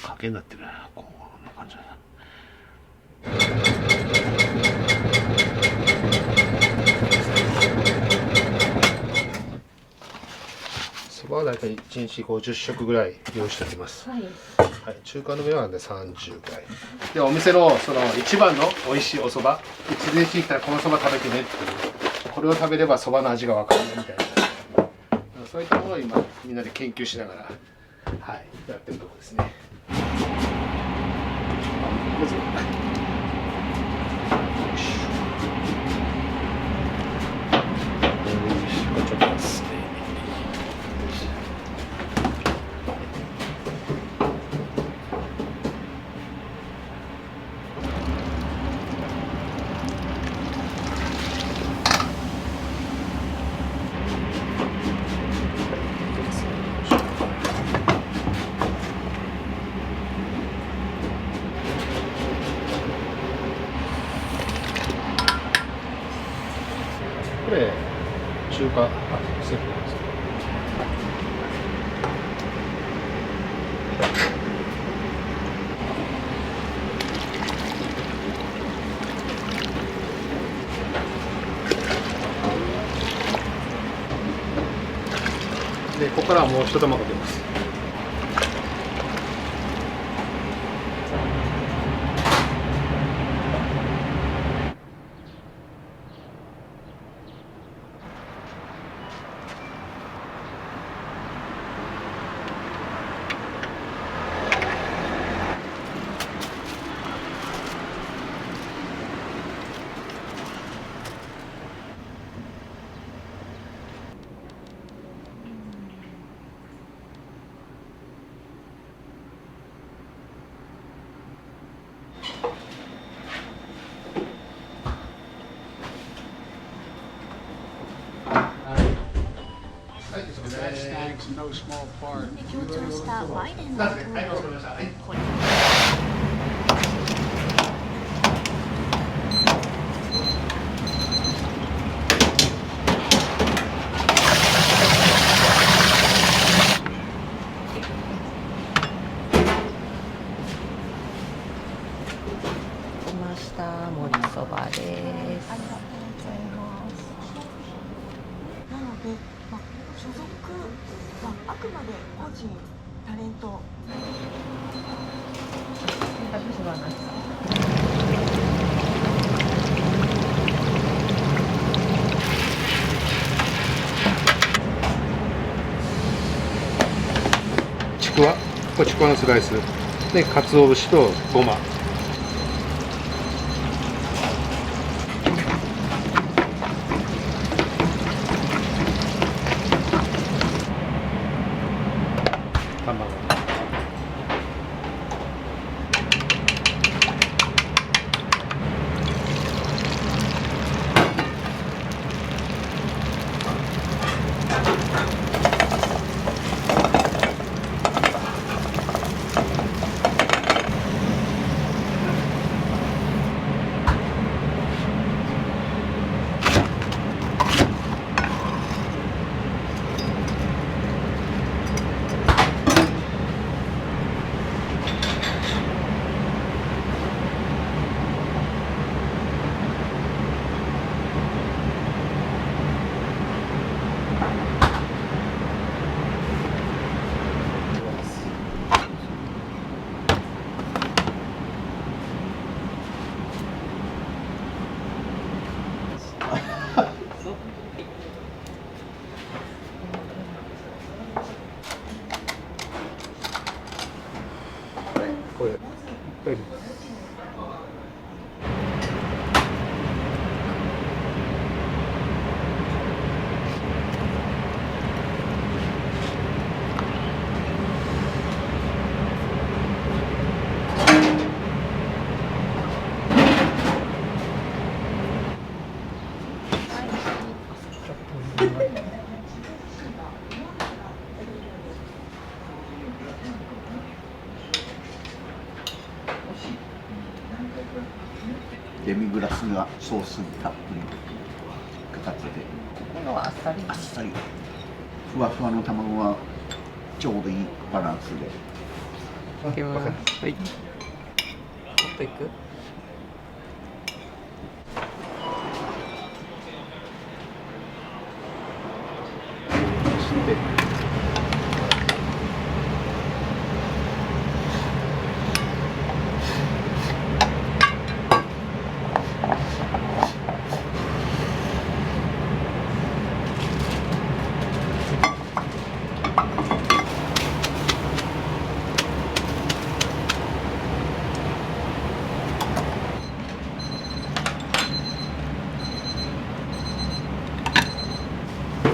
S7: 賭けになってるな、こんな感じだな。そばは大体1日50食ぐらい用意しております。はい。はい、中華の麺はね30ぐらい。でお店のその一番の美味しいおそば、いつできたらこのそば食べてねっていう、これを食べればそばの味がわかるみたいな。そういったものを今みんなで研究しながら、はい、やってるところですね。どうぞ。ちょっとですね。これ中華スープなんですけど、でここからはもう一玉かけます。
S1: No small part.
S22: 強調したバイデン大統領。
S9: した盛りそばです。
S10: なので、所属はあくまで個人タレント。
S7: ちくわ、ちくわのスライスで、鰹節とごま。これ大丈夫です。
S23: デミグラスがソースにたっぷりかかってて、
S9: ここのはあっさり。
S23: あっさり。ふわふわの卵はちょうどいいバランスで。
S9: いきます。はい。もっといく？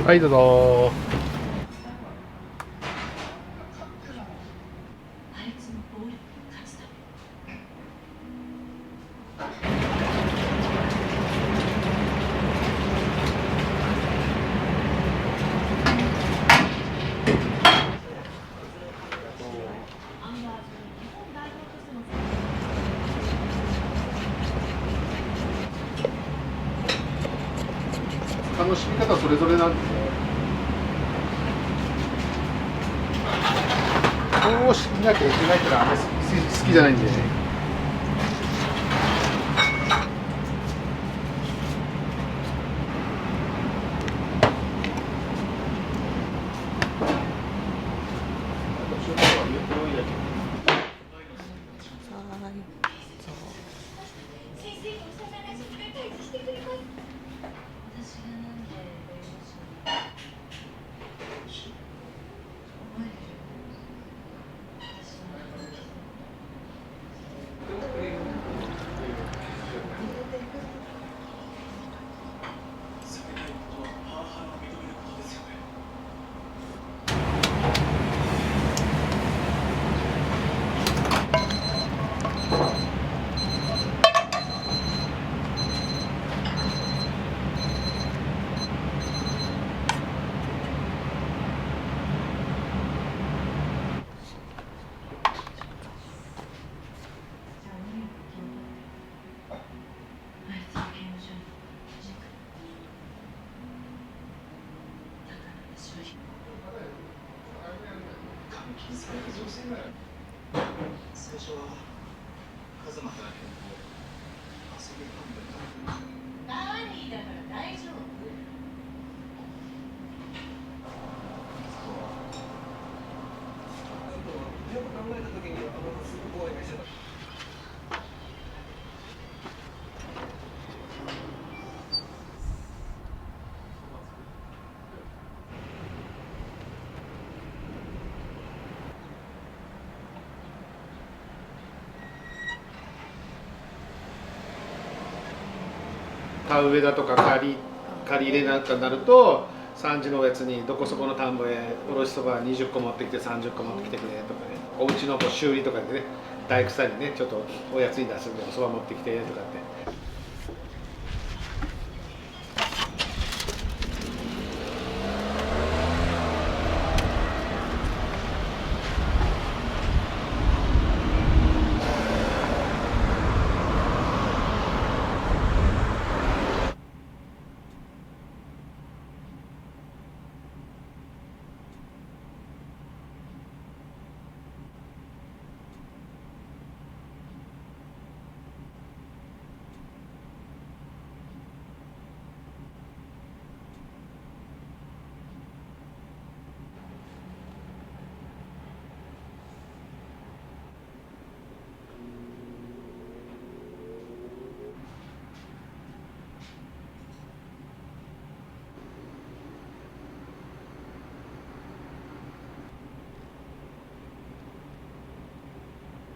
S7: はい、どうぞ。楽しみ方それぞれなんですね。こうしなきゃいけないってのはあんまり好きじゃないんでね。
S24: 最初はカズマから変更
S7: 田植えだとか借り入れなんかになると3時の別にどこそこの田んぼへおろしそば20個持ってきて30個持ってきてくれとかね、お家の修理とかでね大工さんにねちょっとおやつに出すんでおそば持ってきてとかって。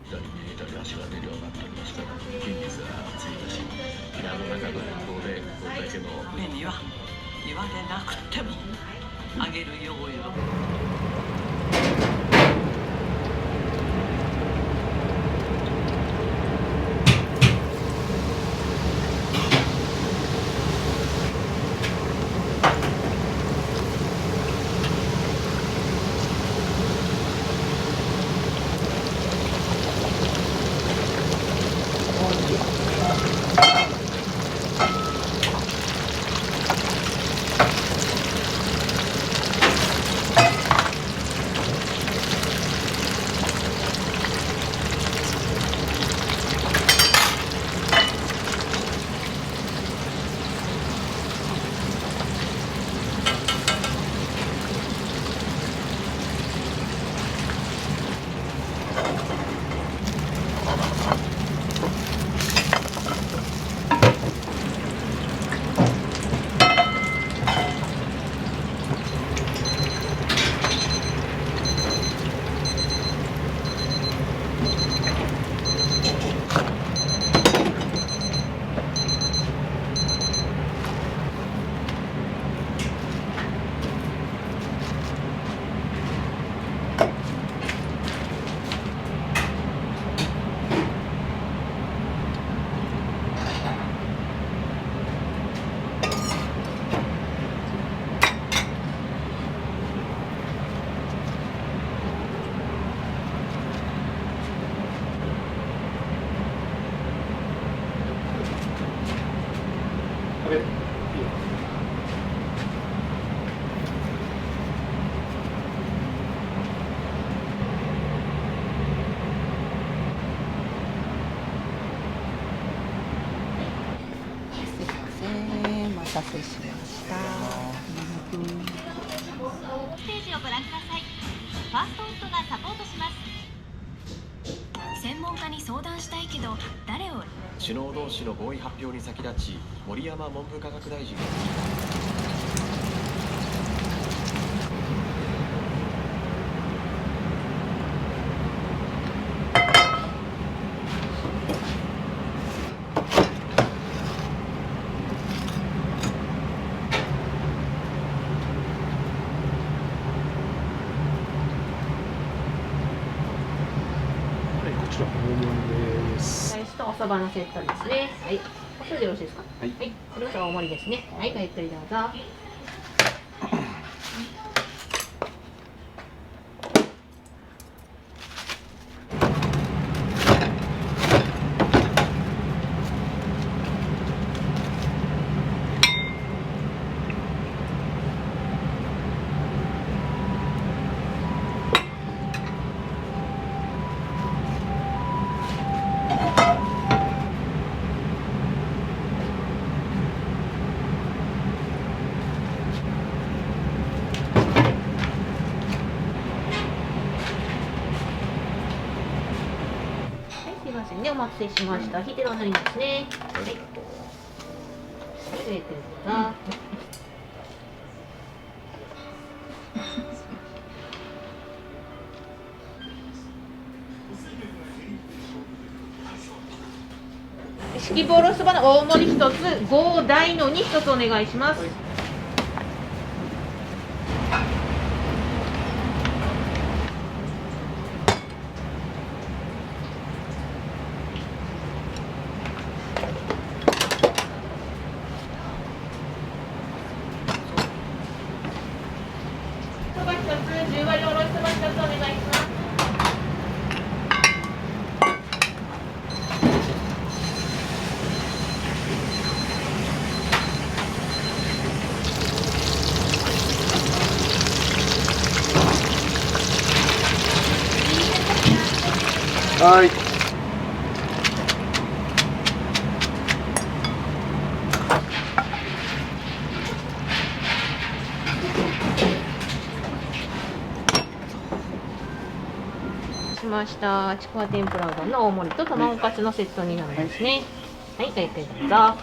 S5: 左に左足が出るようになっておりましたが、筋肉がついたし、中の運動でこれだけの
S6: 目には言われなくてもあげるようよ。
S21: お待たせしました。
S22: ステージをご覧ください。ファーストウッドがサポートします。専門家に相談したいけど誰を？
S12: 首脳同士の合意発表に先立ち、森山文部科学大臣が
S21: ライスとおそばのセットですね。はい。おそれでよろしいですか。はい。はい。これが大盛りですね。はい。ごゆっくりどうぞ。みませんね、お待たせしました。引いてるおなりですね。はい。入れてるな。式ボーロそばの大盛り1つ、5大のに1つお願いします。そば1つ、10割おろしそば1つお願いします。
S7: はい。
S21: しました。ちくわ天ぷらうどんの大盛りと卵かつのセットになりますね。はい、ごゆっくりどうぞ。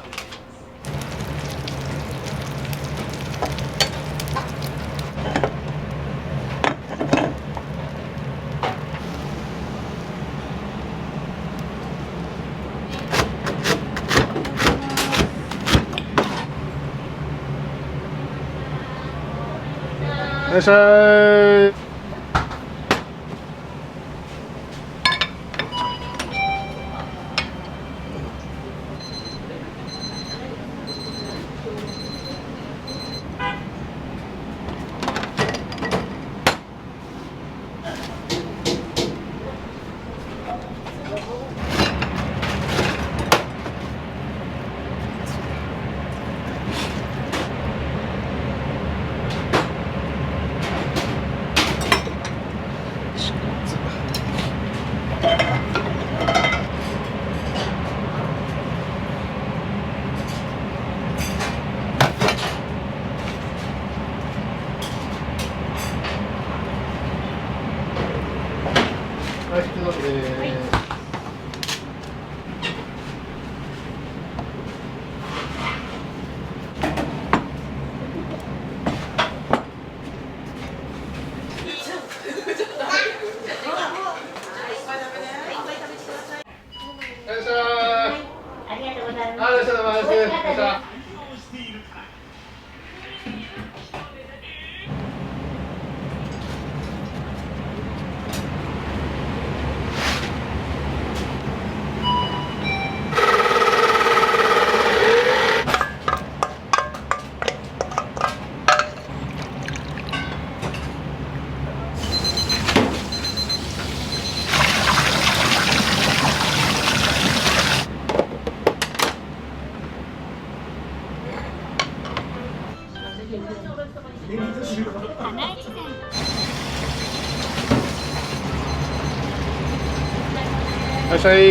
S7: いらっしゃい。はい、どうぞ
S21: ありがとうございます。
S7: ありがとうございます。いらっしゃい。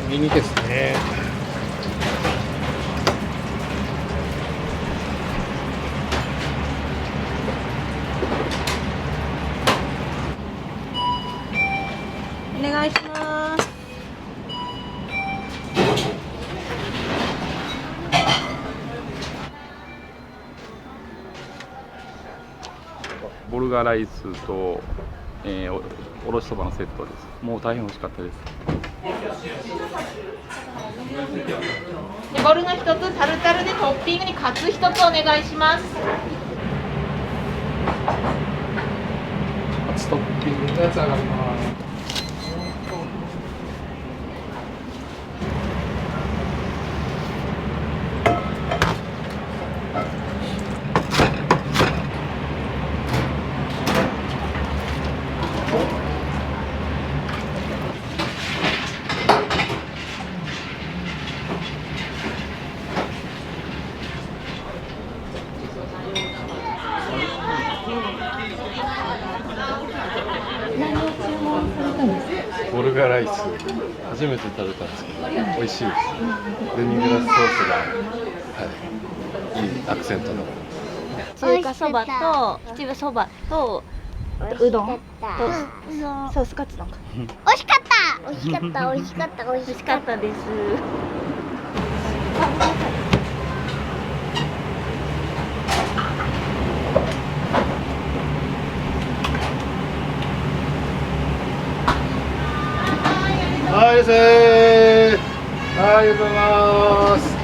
S7: ミニですね。
S21: お願いします。
S3: ボルガライスと、おろしそばのセットです。もう大変美味しかったです。
S21: ボルの一つ、タルタルでトッピングにカツ一つお願いします。
S7: カツトッピングのやつ上がります。
S21: 何を注文
S17: ガライス初めて食べたんですけど美味しいです。デミグラスソースが、はい、いいアクセントになってます。
S4: 中華そばと七分そばとうどんとソースカツ丼か。
S22: 美味しかった美味しかった美味しかった美味しかった
S4: です。
S7: はい、です。はい、ありがとうございます。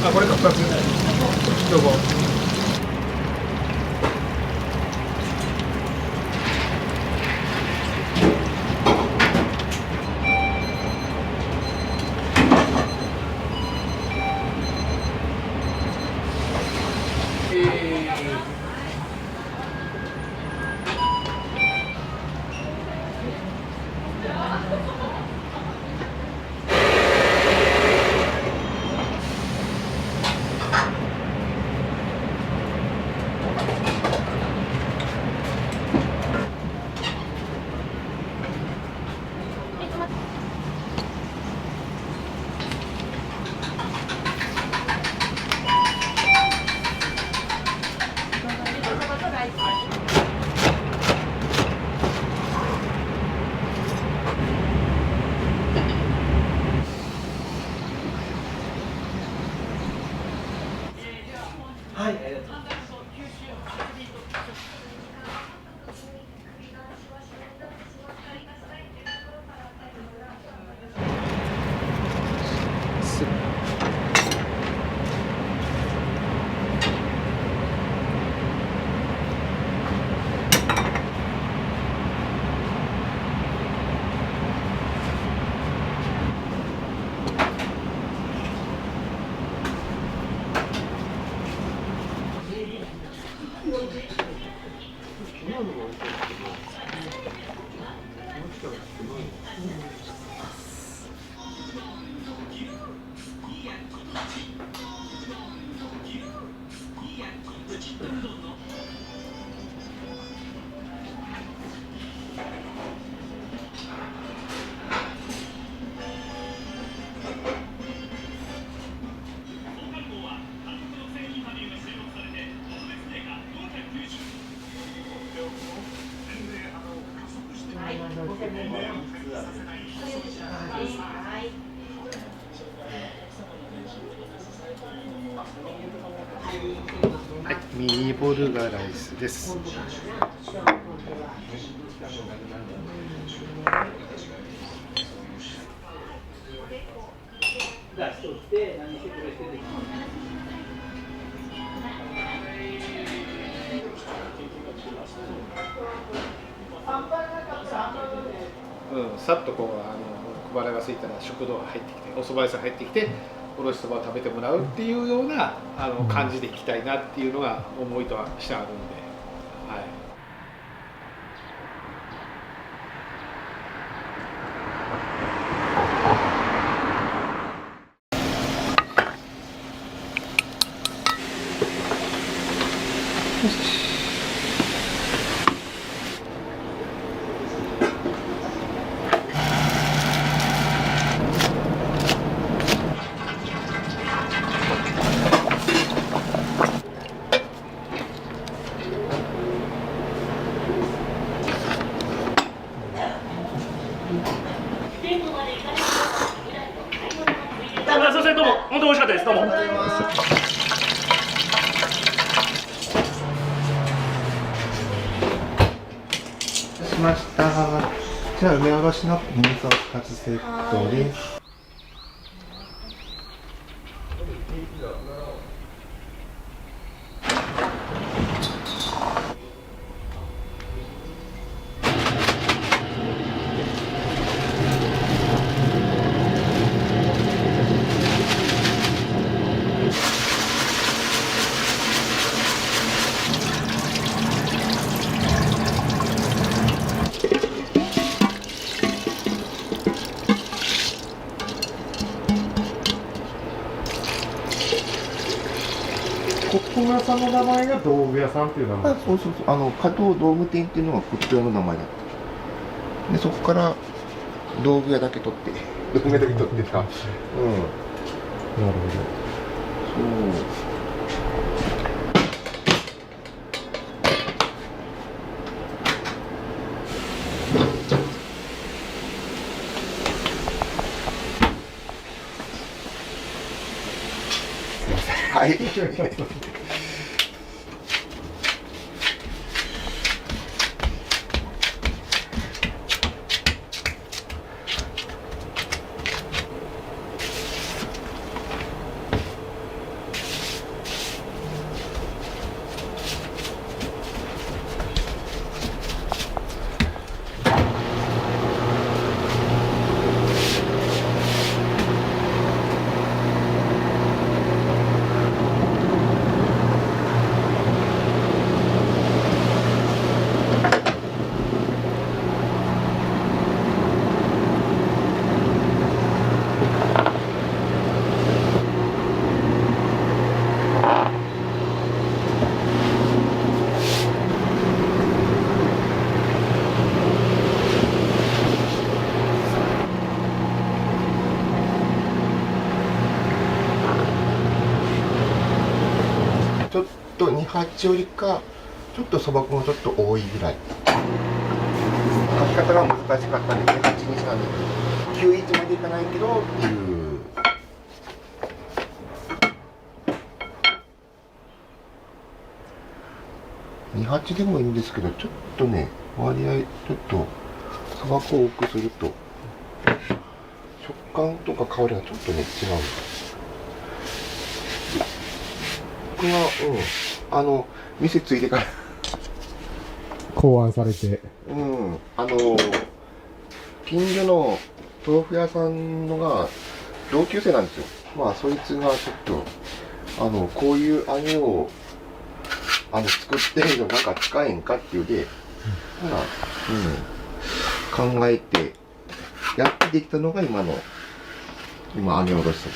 S7: あ、これか2つ。どうぞ。
S2: はい、ありがとうございます。
S7: はい、ミニボルガライスです。さっとこう小腹が空いたら食堂が入ってきて、お蕎麦屋さん入ってきて、おろしそばを食べてもらうっていうような感じでいきたいなっていうのが思いとしてあるんで、はい。
S2: すいません、どうも本当美味しかったです。どうも。
S23: しました。じゃあ梅おろしのミニソースカツセットです。骨董屋さんの名前が道具屋さんっていう名前。そうそうそう、加藤道具店っていうのが骨董屋の名前だった。で、そこから道具屋だけ取って、道具屋だけ取ってた。うん。なるほど。そう。はい。ちょっと2八よりかちょっとそば粉がちょっと多いぐらい。書き方が難しかったんで2八にしたんですけど、91までいかないけどっていう。2八でもいいんですけど、ちょっとね割合ちょっとそば粉を多くすると食感とか香りがちょっとね違う。僕が、店ついてから考案されて、近所の豆腐屋さんのが同級生なんですよ。まあそいつがちょっとこういう揚げを作ってるのなんか使えんかっていうで、考えてやってできたのが今揚げおろしそば。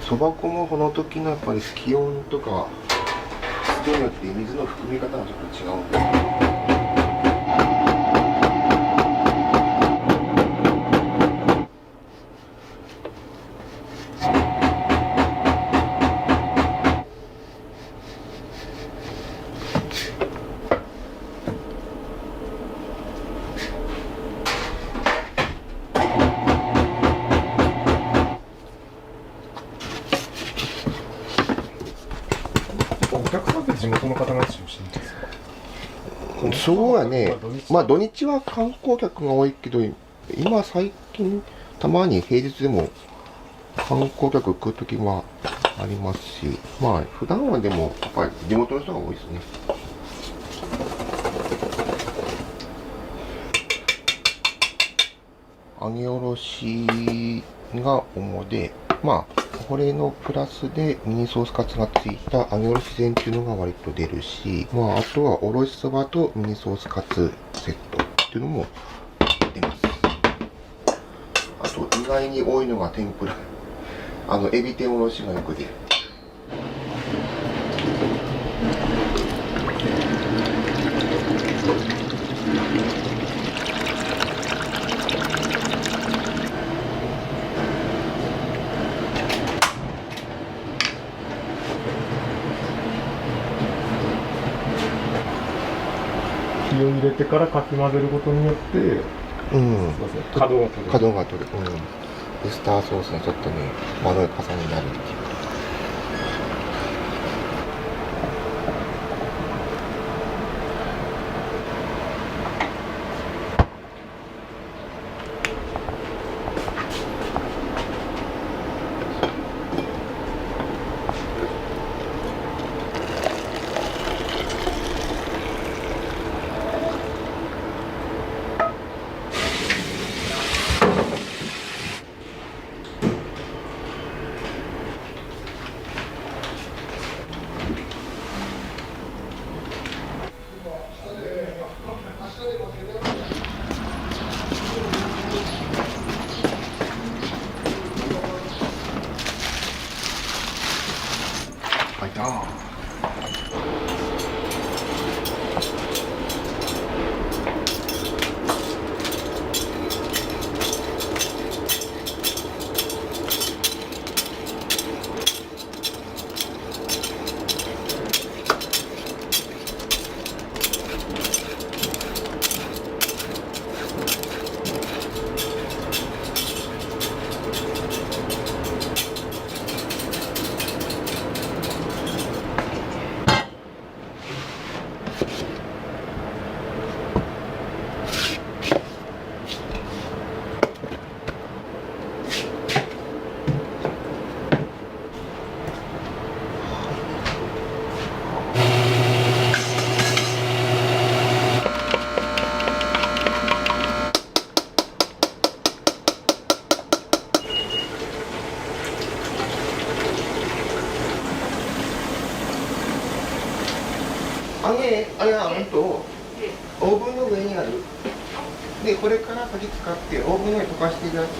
S23: そば粉もこの時のやっぱり気温とか湿度によって水の含み方がちょっと違うんで。お客さんって地元の方が中心ですか？そうやね。まあ土日は観光客が多いけど、今最近たまに平日でも観光客来る時はありますし、まあ普段はでもやっぱり地元の人が多いですね。揚げおろしが主で、まあこれのプラスでミニソースカツがついた揚げおろし膳っていうのが割と出るし、まああとはおろしそばとミニソースカツセットっていうのも出ます。あと意外に多いのが天ぷら、エビ天おろしがよく出る。火を入れてからかき混ぜることによって、角が取る。ウスターソースがちょっとね、まろやかさになるっていう。いや、オーブンの上にある。で、これから先使ってオーブンの上に溶かしていただく。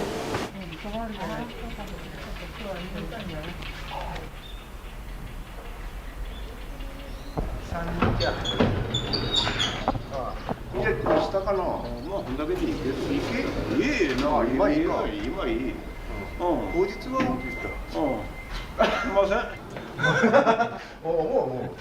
S1: 下かな。まあこんだけでいける。いけ。いいな。今いいか。今いい。当日は思ってた。すみません。もう。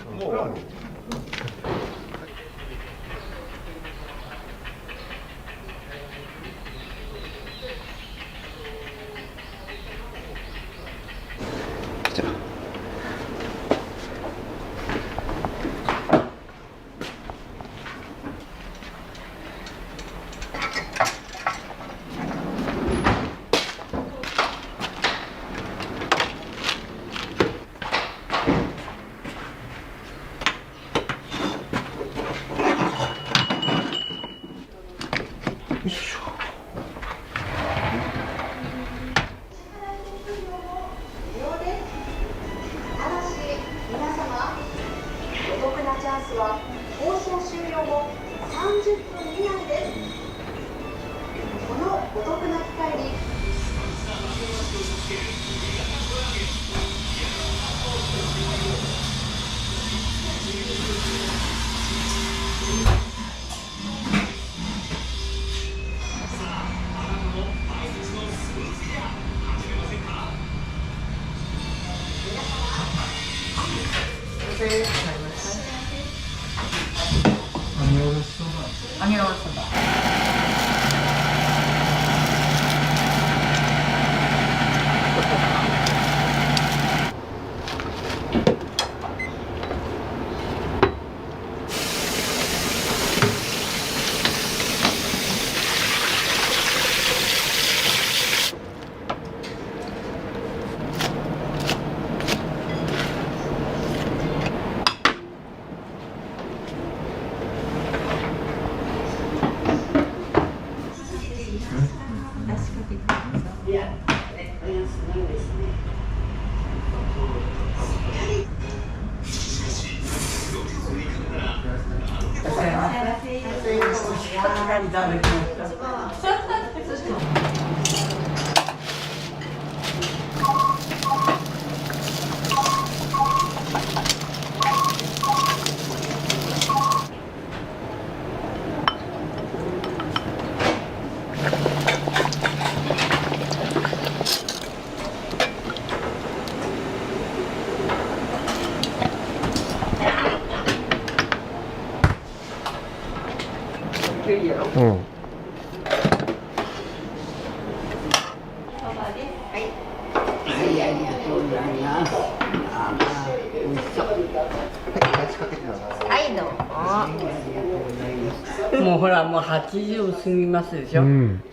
S13: もうほらもう80過ぎますでしょ、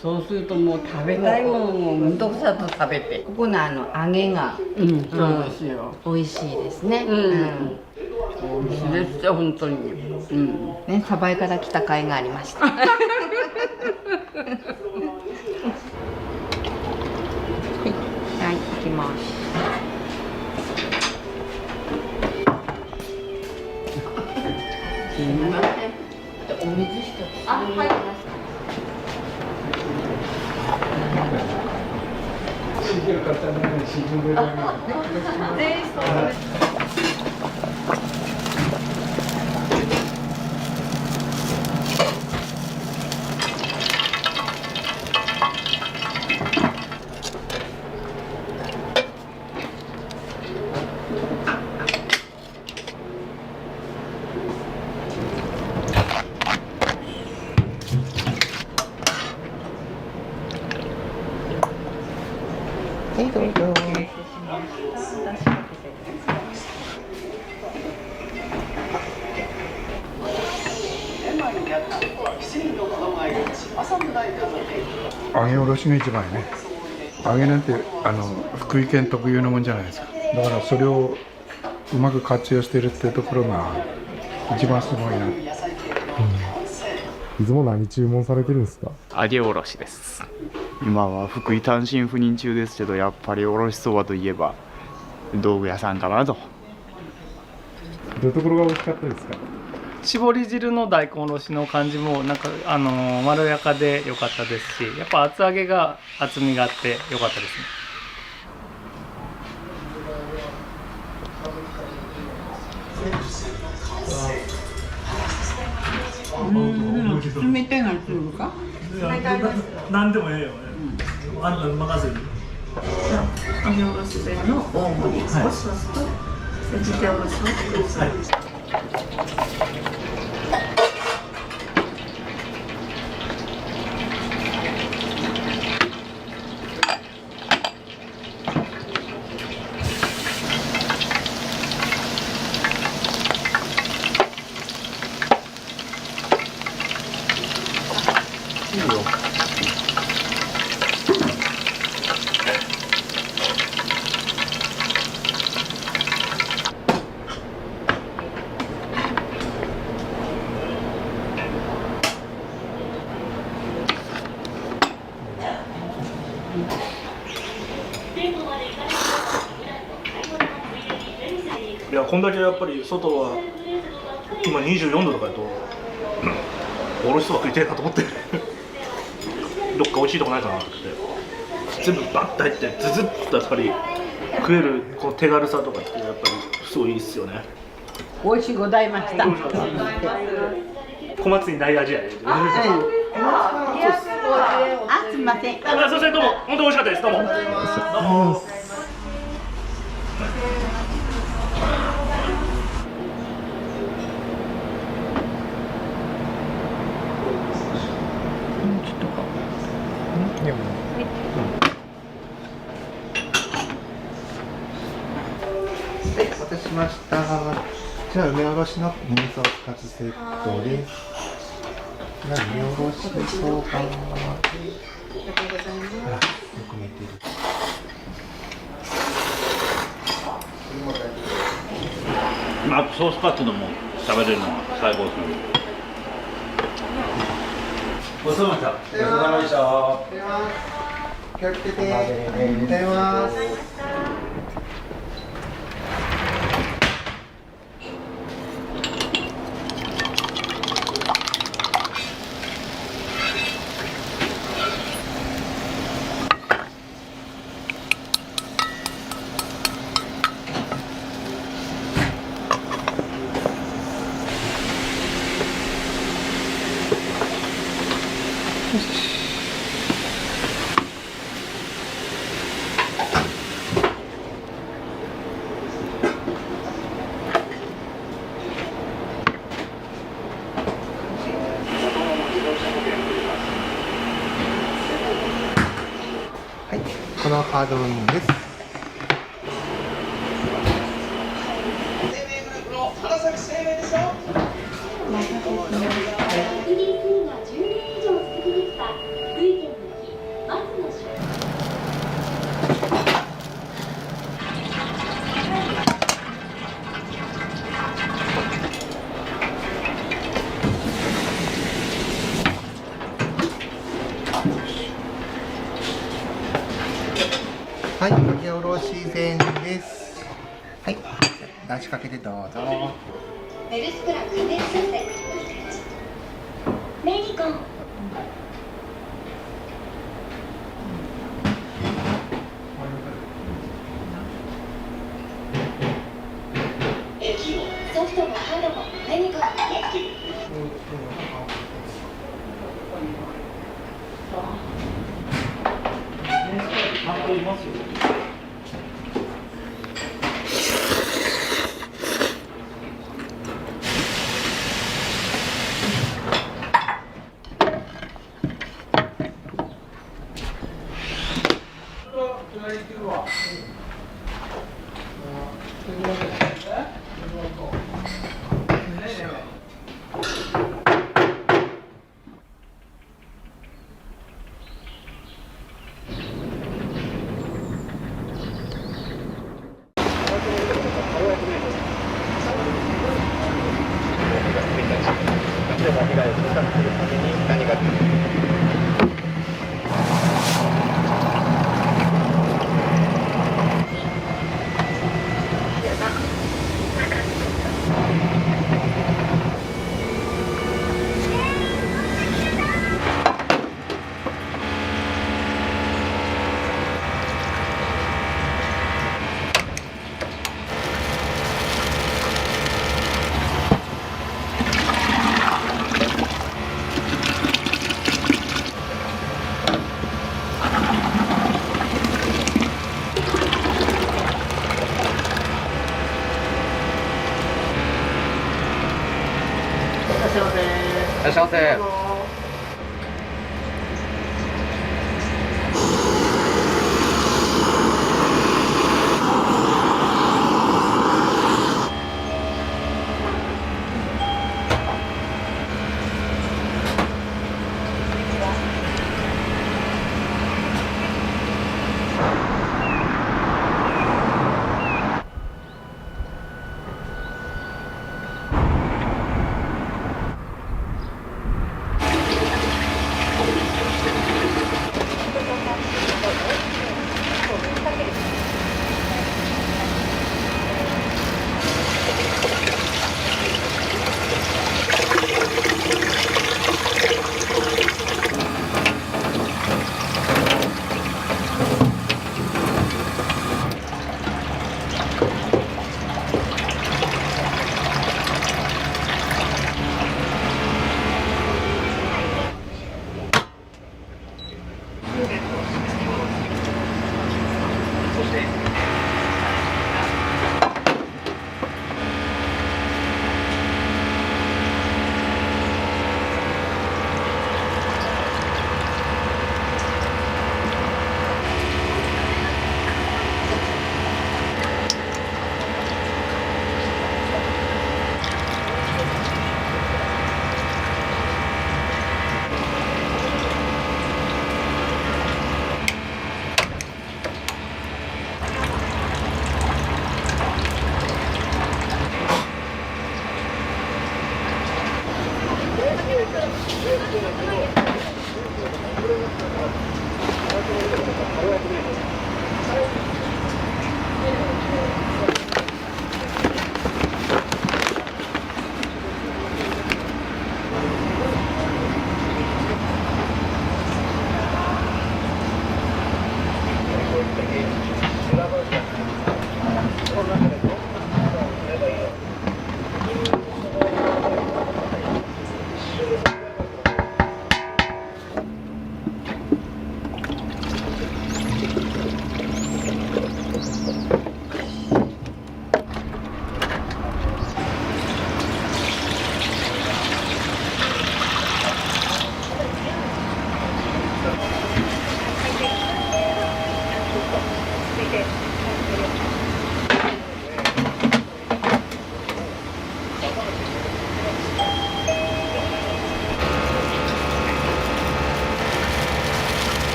S13: そうするともう食べたいものをむとくさと食べて、ここの揚げが、そうですよ、美味しいですね、美味しいですよ本当に、
S8: ね、鯖江から来た甲斐がありましたはい、行きます。
S13: すみません。お水一つ。あ、はい。
S15: 揚げおろしが一番やね。揚げなんて福井県特有のもんじゃないですか。だからそれをうまく活用してるってところが一番すごいな。
S16: いつも何注文されてるんですか？
S24: 揚げおろしです。今は福井単身赴任中ですけど、やっぱりおろしそばといえば道具屋さんかなと。
S16: どういうところが美味しかったですか？
S2: 絞り汁の大根おろしの感じもなんかまろやかで良かったですし、やっぱ厚揚げが厚みがあって良かったですね。
S13: 冷たいのするか？
S2: 何でもええよ。任せる。
S10: 揚げおろし弁の大盛り、おソースとベジタブルソース。はい。
S14: いや、こんだけやっぱり外は今24度とかだとおろしそば食いてえなと思ってどっか美味しいとこないかなって全部バッと入ってズズッとやっぱり食えるこの手軽さとかってやっぱりすごいいいっすよね。
S13: 美味しゅうございました。
S14: 小松にない味やね。
S13: あ、すみません。
S14: すみません、どうも本当美味しかったです。どうも。どうも。
S23: はい、お待たせしました。じゃあ梅おろしのミニソースカツセットです。じゃあ梅おろしそば。よく寝てる。
S1: まあソースカツのも食べれるのが最高ですね。ごちそうさまでした。ごちそうさまでした。
S23: 気をつけて。いただきます。このハードルです。はい、揚げおろし膳です。はい、出しかけてどうぞ。
S22: ベルスプラン家電製品メリコンソフトもハードもメリコン
S14: しゃいませ。
S9: いらっしゃいませ。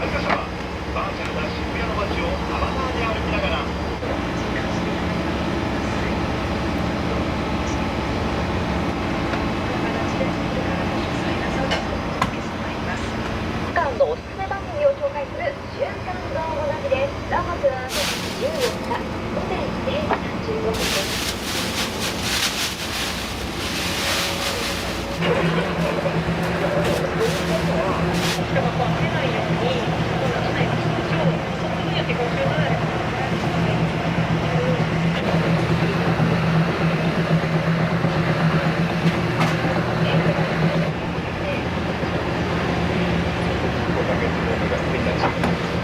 S11: 参加者
S22: おすすめ番組を紹介する週刊動画ナビです。ラマスは14日午前0時36分です。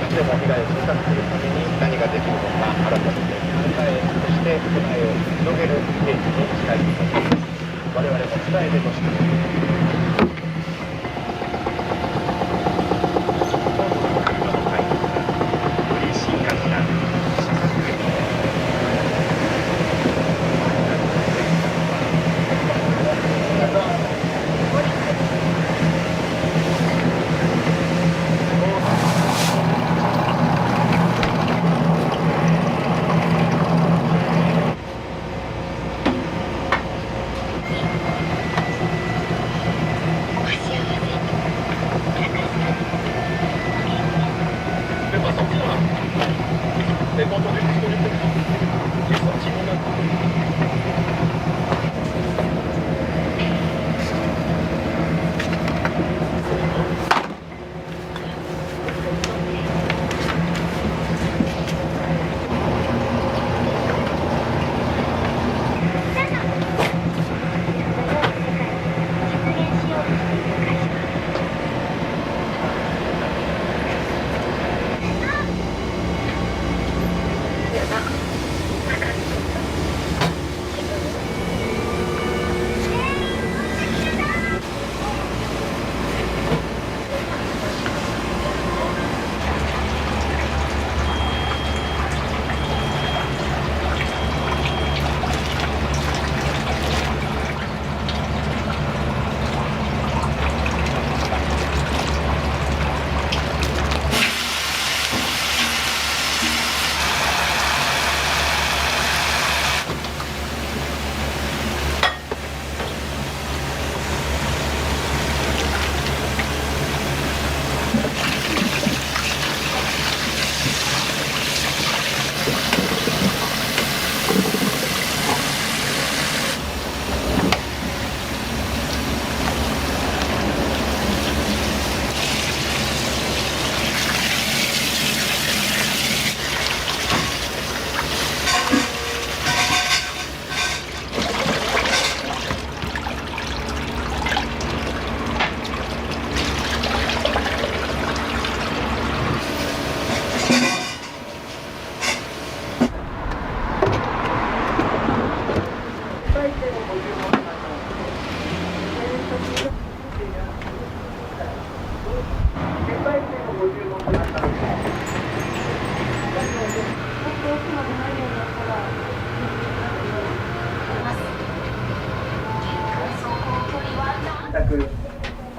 S7: でも被害を小さくするために何ができるのか改めて考え、そして備えを広げるステージにしたいと思います。我々も伝えてほしい。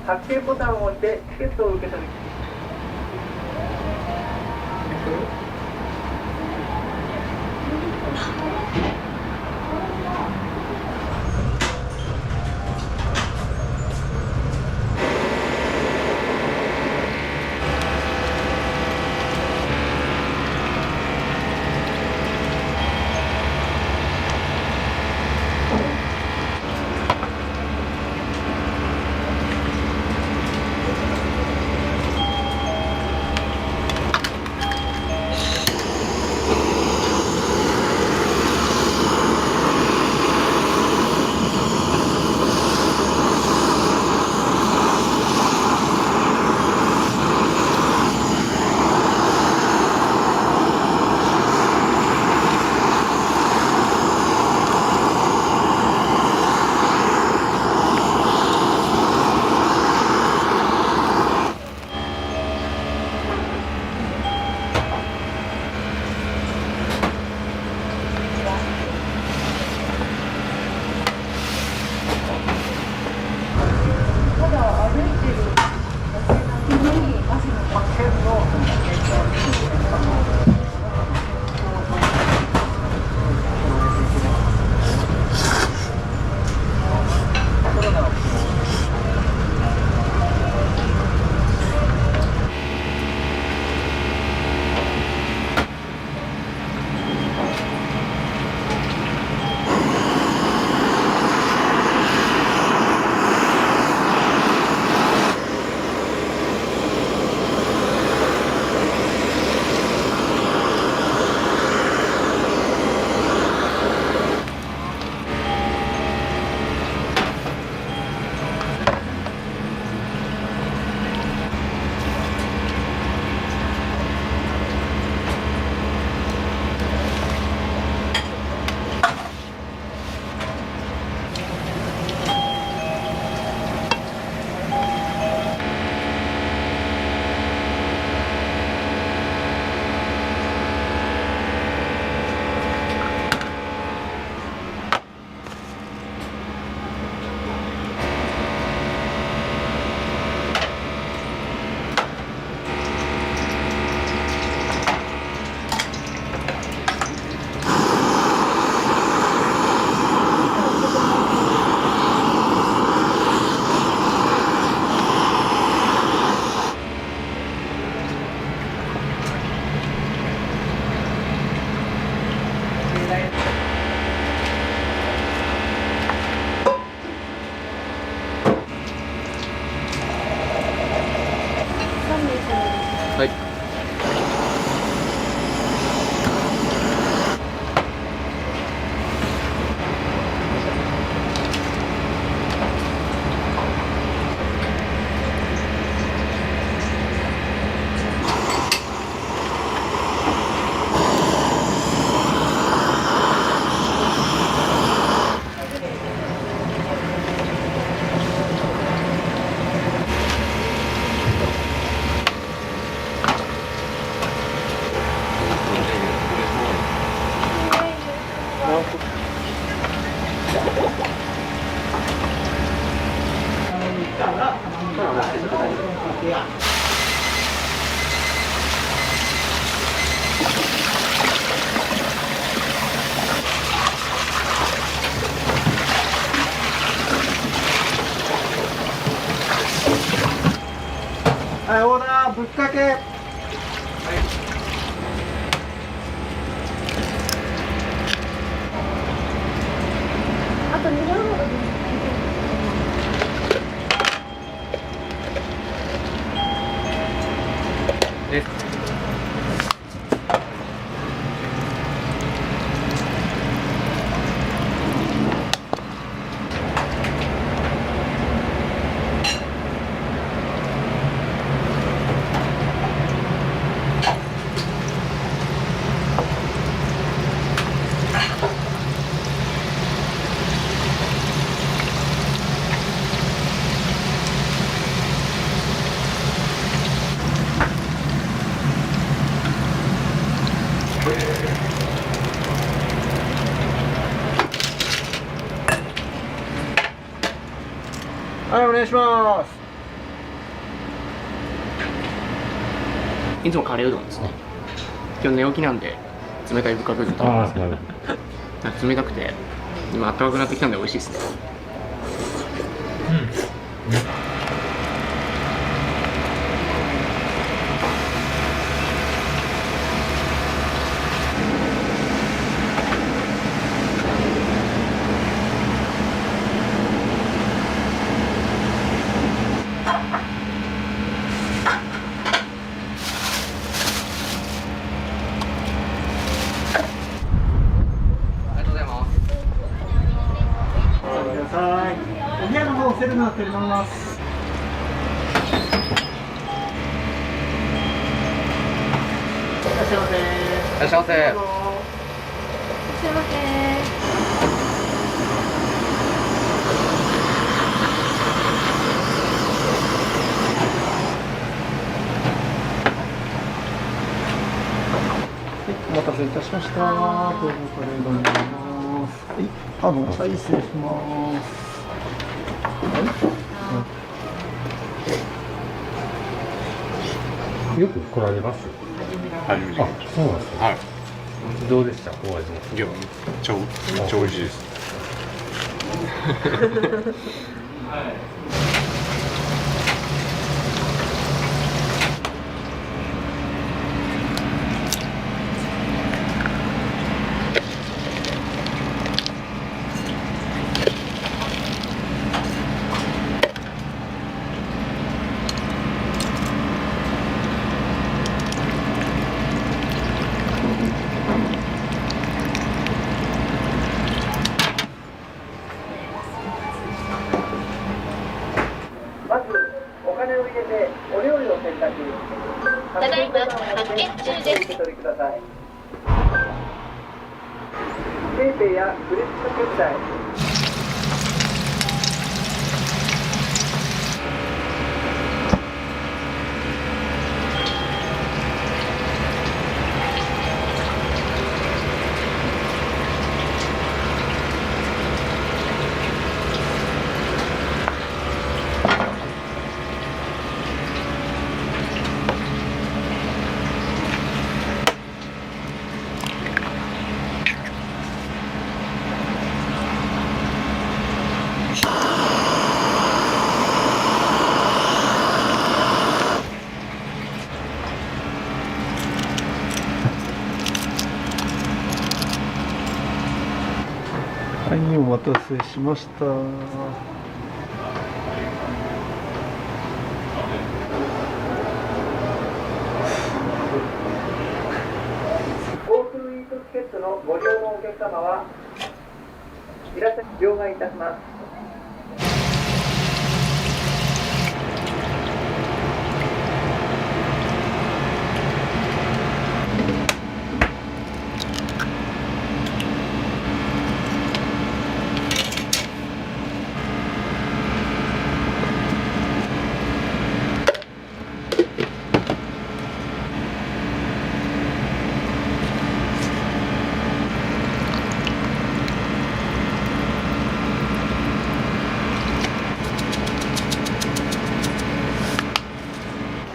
S11: 発券ボタンを押してチケットを受け取り
S1: かけ。
S4: あと2両ほど
S9: です。
S1: はい、お願いします。
S9: いつもカレーうどんですね。今日寝起きなんで冷たいぶっかけうどん食べます。冷たくて今暖かくなってきたんで美味しいですね。
S1: お部屋の方セルフになっております。いらっしゃいませ。
S9: いらっしゃいませ。
S4: いらっしゃいませ。
S1: お待たせいたしました。どうぞカレーになります。はい、はい、失礼します。
S16: よく来られます？
S17: 初めて。
S16: あ、そうなんですか。
S17: はい。
S16: どうでした？お味も。
S17: いや、めっちゃ美味しいです。
S11: まずお金を入れてお料理を選択。
S22: ただいま発券中です。
S11: お受け取りください。ペイペイやクレジット決済。
S1: はい、お待たせしました。
S11: GoToイートチケットのご利用のお客様はいらっしゃい両替いたします。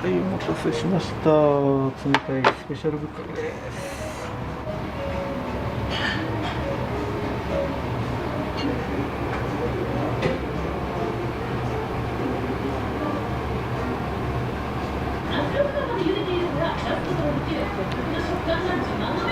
S1: はい、お待たせしました。冷たいスペシャルぶっかけです。
S5: 安くできる独特の食感が自慢の